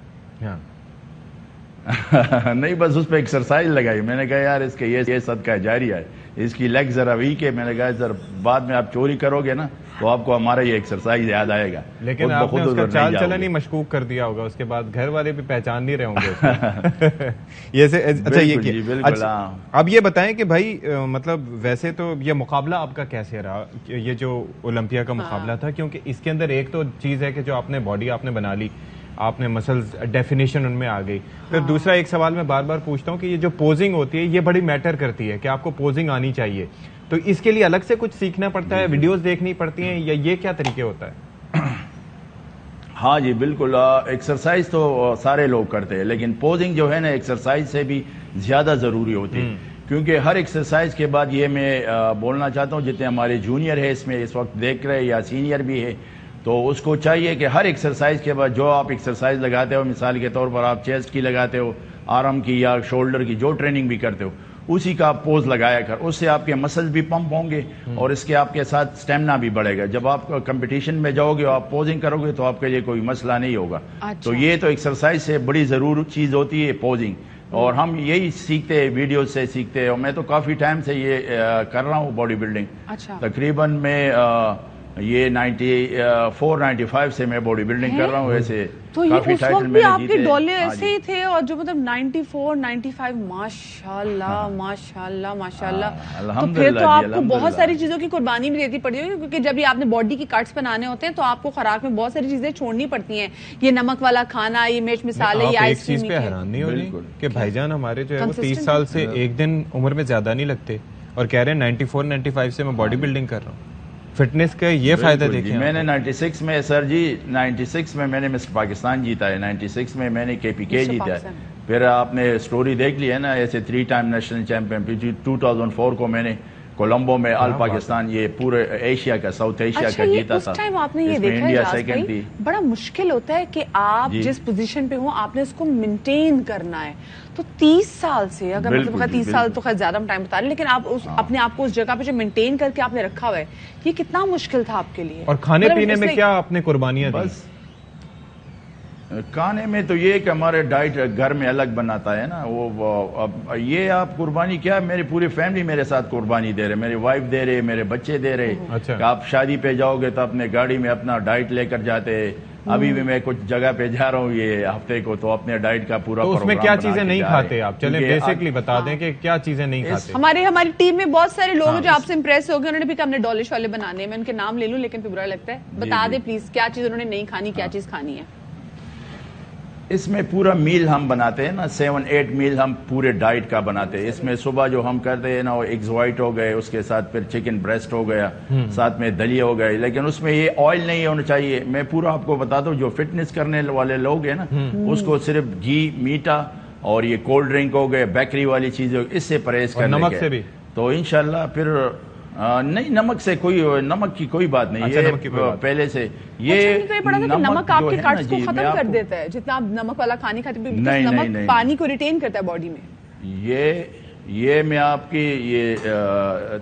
نہیں بس اس پہ ایکسرسائز لگائی. میں نے کہا یار اس کے یہ صدقہ جاریہ ہے, اس کی لیگ ذرا ویک ہے. میں نے کہا سر بعد میں آپ چوری کرو گے نا تو آپ کو ہمارا یہ ایکسرسائز یاد آئے گا. لیکن آپ نے اس کا چال چلن ہی مشکوک کر دیا ہوگا, اس کے بعد گھر والے بھی پہچان نہیں رہے ہوں گے. اچھا یہ اب یہ بتائیں کہ بھائی مطلب ویسے تو یہ مقابلہ آپ کا کیسے رہا, یہ جو اولمپیا کا مقابلہ تھا, کیونکہ اس کے اندر ایک تو چیز ہے کہ جو آپ نے باڈی آپ نے بنا لی, آپ نے مسلز ڈیفینیشن ان میں آ گئی. پھر دوسرا ایک سوال میں بار بار پوچھتا ہوں کہ یہ جو پوزنگ ہوتی ہے یہ بڑی میٹر کرتی ہے کہ آپ کو پوزنگ آنی چاہیے, تو اس کے لیے الگ سے کچھ سیکھنا پڑتا ہے, ویڈیوز دیکھنی پڑتی ہیں, یا یہ کیا طریقے ہوتا ہے؟ ہاں جی بالکل, ایکسرسائز تو سارے لوگ کرتے ہیں, لیکن پوزنگ جو ہے نا ایکسرسائز سے بھی زیادہ ضروری ہوتی ہے. کیونکہ ہر ایکسرسائز کے بعد یہ میں بولنا چاہتا ہوں جتنے ہمارے جونیئر ہے اس میں اس وقت دیکھ رہے یا سینئر بھی ہے, تو اس کو چاہیے کہ ہر ایکسرسائز کے بعد جو آپ ایکسرسائز لگاتے ہو, مثال کے طور پر آپ چیسٹ کی لگاتے ہو, آرم کی یا شولڈر کی جو ٹریننگ بھی کرتے ہو, اسی کا آپ پوز لگایا کر, اس سے آپ کے مسلز بھی پمپ ہوں گے اور اس کے آپ کے ساتھ سٹیمنا بھی بڑھے گا. جب آپ کمپٹیشن میں جاؤ گے اور آپ پوزنگ کرو گے تو آپ کے لیے کوئی مسئلہ نہیں ہوگا. تو یہ تو ایکسرسائز سے بڑی ضرور چیز ہوتی ہے پوزنگ, اور ہم یہی سیکھتے ہیں, ویڈیوز سے سیکھتے ہیں. اور میں تو کافی ٹائم سے یہ کر رہا ہوں باڈی بلڈنگ, تقریباً میں یہ 94-95 سے میں باڈی بلڈنگ کر رہا ہوں. ایسے تو یہ اس وقت بھی آپ کے ڈولے ایسے ہی تھے, اور جو مطلب 94-95 ماشاءاللہ ماشاءاللہ ماشاءاللہ. تو پھر تو آپ کو بہت ساری چیزوں کی قربانی بھی دیتی پڑتی ہوگی, کیونکہ جب یہ آپ نے باڈی کی کٹس بنانے ہوتے ہیں تو آپ کو خوراک میں بہت ساری چیزیں چھوڑنی پڑتی ہیں. یہ نمک والا کھانا, یہ مرچ مسالے, یہ آئس کریم. ایک چیز پہ حیران نہیں ہو رہی کہ بھائی جان ہمارے جو ہے وہ 30 سال سے ایک دن عمر میں زیادہ نہیں لگتے, اور کہہ رہے ہیں 94-95 سے میں باڈی بلڈنگ کر رہا ہوں. فٹنس کا یہ فائدہ دیکھیں. میں نے 96 میں سر جی 96 میں میں نے مسٹر پاکستان جیتا ہے, 96 میں میں نے KPK جیتا ہے. پھر آپ نے سٹوری دیکھ لی ہے نا, ایسے 3 ٹائم نیشنل چیمپئن. 2004 کو میں نے کولمبو میں آل پاکستان یہ پورے ایشیا کا, ساؤتھ ایشیا کا جیتا تھا. اس ٹائم آپ نے یہ دیکھا انڈیا سیکنڈ تھی. بڑا مشکل ہوتا ہے کہ آپ جس پوزیشن پہ ہوں آپ نے اس کو مینٹین کرنا ہے. تو 30 سال سے, اگر مطلب 30 سال تو خیر زیادہ ٹائم بتا رہے, لیکن آپ اپنے آپ کو اس جگہ پہ جو مینٹین کر کے آپ نے رکھا ہوا ہے, یہ کتنا مشکل تھا آپ کے لیے. اور کھانے پینے میں کیا آپ نے قربانیاں دی؟ کھانے میں تو یہ کہ ہمارے ڈائٹ گھر میں الگ بناتا ہے نا, وہ یہ آپ قربانی کیا, میری پوری فیملی میرے ساتھ قربانی دے رہے, میری وائف دے رہے, میرے بچے دے رہے. کہ آپ شادی پہ جاؤ گے تو اپنے گاڑی میں اپنا ڈائٹ لے کر جاتے. ابھی بھی میں کچھ جگہ پہ جا رہا ہوں یہ ہفتے کو, تو اپنے ڈائٹ کا پورا تو اس میں کیا چیزیں نہیں کھاتے آپ؟ چلیں بیسکلی بتا دیں کہ کیا چیزیں نہیں کھاتے. ہماری ٹیم میں بہت سارے لوگ ہیں جو آپ سے امپریس ہو گئے, انہوں نے بھی کہا ہم نے ڈالش والے بنانے ہیں. میں ان کے نام لے لوں لیکن پھر برا لگتا ہے, بتا دیں پلیز کیا چیز انہوں نے نہیں کھانی, کیا چیز کھانی ہے. اس میں پورا میل ہم بناتے ہیں نا, 7-8 میل ہم پورے ڈائٹ کا بناتے ہیں. اس میں صبح جو ہم کرتے ہیں نا وہ ایگز وائٹ ہو گئے, اس کے ساتھ پھر چکن بریسٹ ہو گیا, ساتھ میں دلیہ ہو گئے, لیکن اس میں یہ آئل نہیں ہونا چاہیے. میں پورا آپ کو بتا دوں, جو فٹنس کرنے والے لوگ ہیں نا اس کو صرف گھی, میٹھا اور یہ کولڈ ڈرنک ہو گئے, بیکری والی چیزیں, اس سے پرہیز کرنے نمک سے بھی. تو انشاءاللہ پھر نہیں, نمک سے کوئی, نمک کی کوئی بات نہیں. یہ پہلے سے یہ نمک آپ کے کٹس کو ختم کر دیتا ہے, جتنا آپ نمک والا کھانے کھاتے ہیں نمک پانی کو ریٹین کرتا ہے باڈی میں. یہ میں آپ کی یہ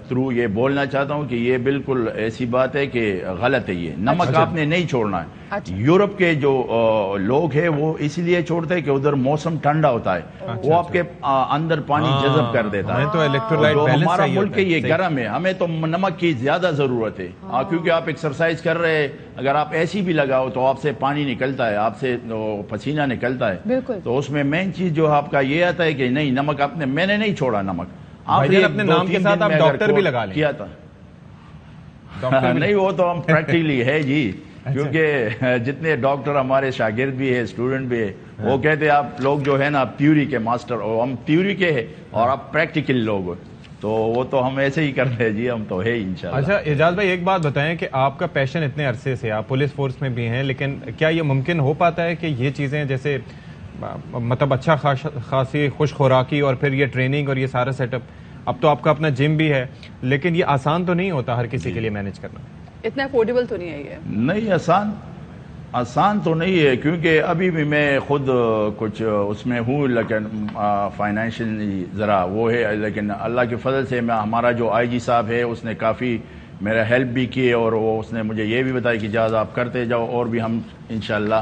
تھرو یہ بولنا چاہتا ہوں کہ یہ بالکل ایسی بات ہے کہ غلط ہے. یہ نمک آپ نے نہیں چھوڑنا ہے. یورپ کے جو لوگ ہیں وہ اس لیے چھوڑتے ہیں کہ ادھر موسم ٹھنڈا ہوتا ہے, وہ آپ کے اندر پانی جذب کر دیتا ہے. جو ہمارا ملک ہے یہ گرم ہے, ہمیں تو نمک کی زیادہ ضرورت ہے, کیونکہ آپ ایکسرسائز کر رہے ہیں, اگر آپ ایسی بھی لگاؤ تو آپ سے پانی نکلتا ہے, آپ سے پسینہ نکلتا ہے. تو اس میں مین چیز جو آپ کا یہ آتا ہے کہ نہیں نمک آپ نے, میں نے نہیں چھوڑا نمک. آپ نے اپنے نام کے ساتھ آپ ڈاکٹر بھی لگا لیں. کیا تھا نہیں, وہ تو ہم پریکٹیکلی ہے جی, کیونکہ جتنے ڈاکٹر ہمارے شاگرد بھی ہے, اسٹوڈنٹ بھی ہے, وہ کہتے ہیں آپ لوگ جو ہے نا آپ تھیوری کے ماسٹر, اور ہم تھیوری کے ہیں اور آپ پریکٹیکل لوگ, تو وہ تو ہم ایسے ہی کرتے ہیں جی, ہم تو ہے انشاءاللہ. اچھا اعجاز بھائی ایک بات بتائیں کہ آپ کا پیشن اتنے عرصے سے, آپ پولیس فورس میں بھی ہیں, لیکن کیا یہ ممکن ہو پاتا ہے کہ یہ چیزیں جیسے مطلب اچھا خاصی خوش خوراکی اور پھر یہ ٹریننگ اور یہ سارا سیٹ اپ, اب تو آپ کا اپنا جم بھی ہے, لیکن یہ آسان تو نہیں ہوتا ہر کسی کے لیے مینج کرنا, اتنا افورڈیبل تو نہیں ہے یہ. نہیں آسان تو نہیں ہے, کیونکہ ابھی بھی میں خود کچھ اس میں ہوں, لیکن فائنینشلی ذرا وہ ہے, لیکن اللہ کے فضل سے میں, ہمارا جو IG صاحب ہے اس نے کافی میرا ہیلپ بھی کی, اور وہ اس نے مجھے یہ بھی بتایا کہ جاز آپ کرتے جاؤ, اور بھی ہم انشاءاللہ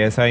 ASI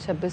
26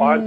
5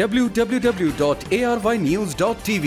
www.arYnews.tv।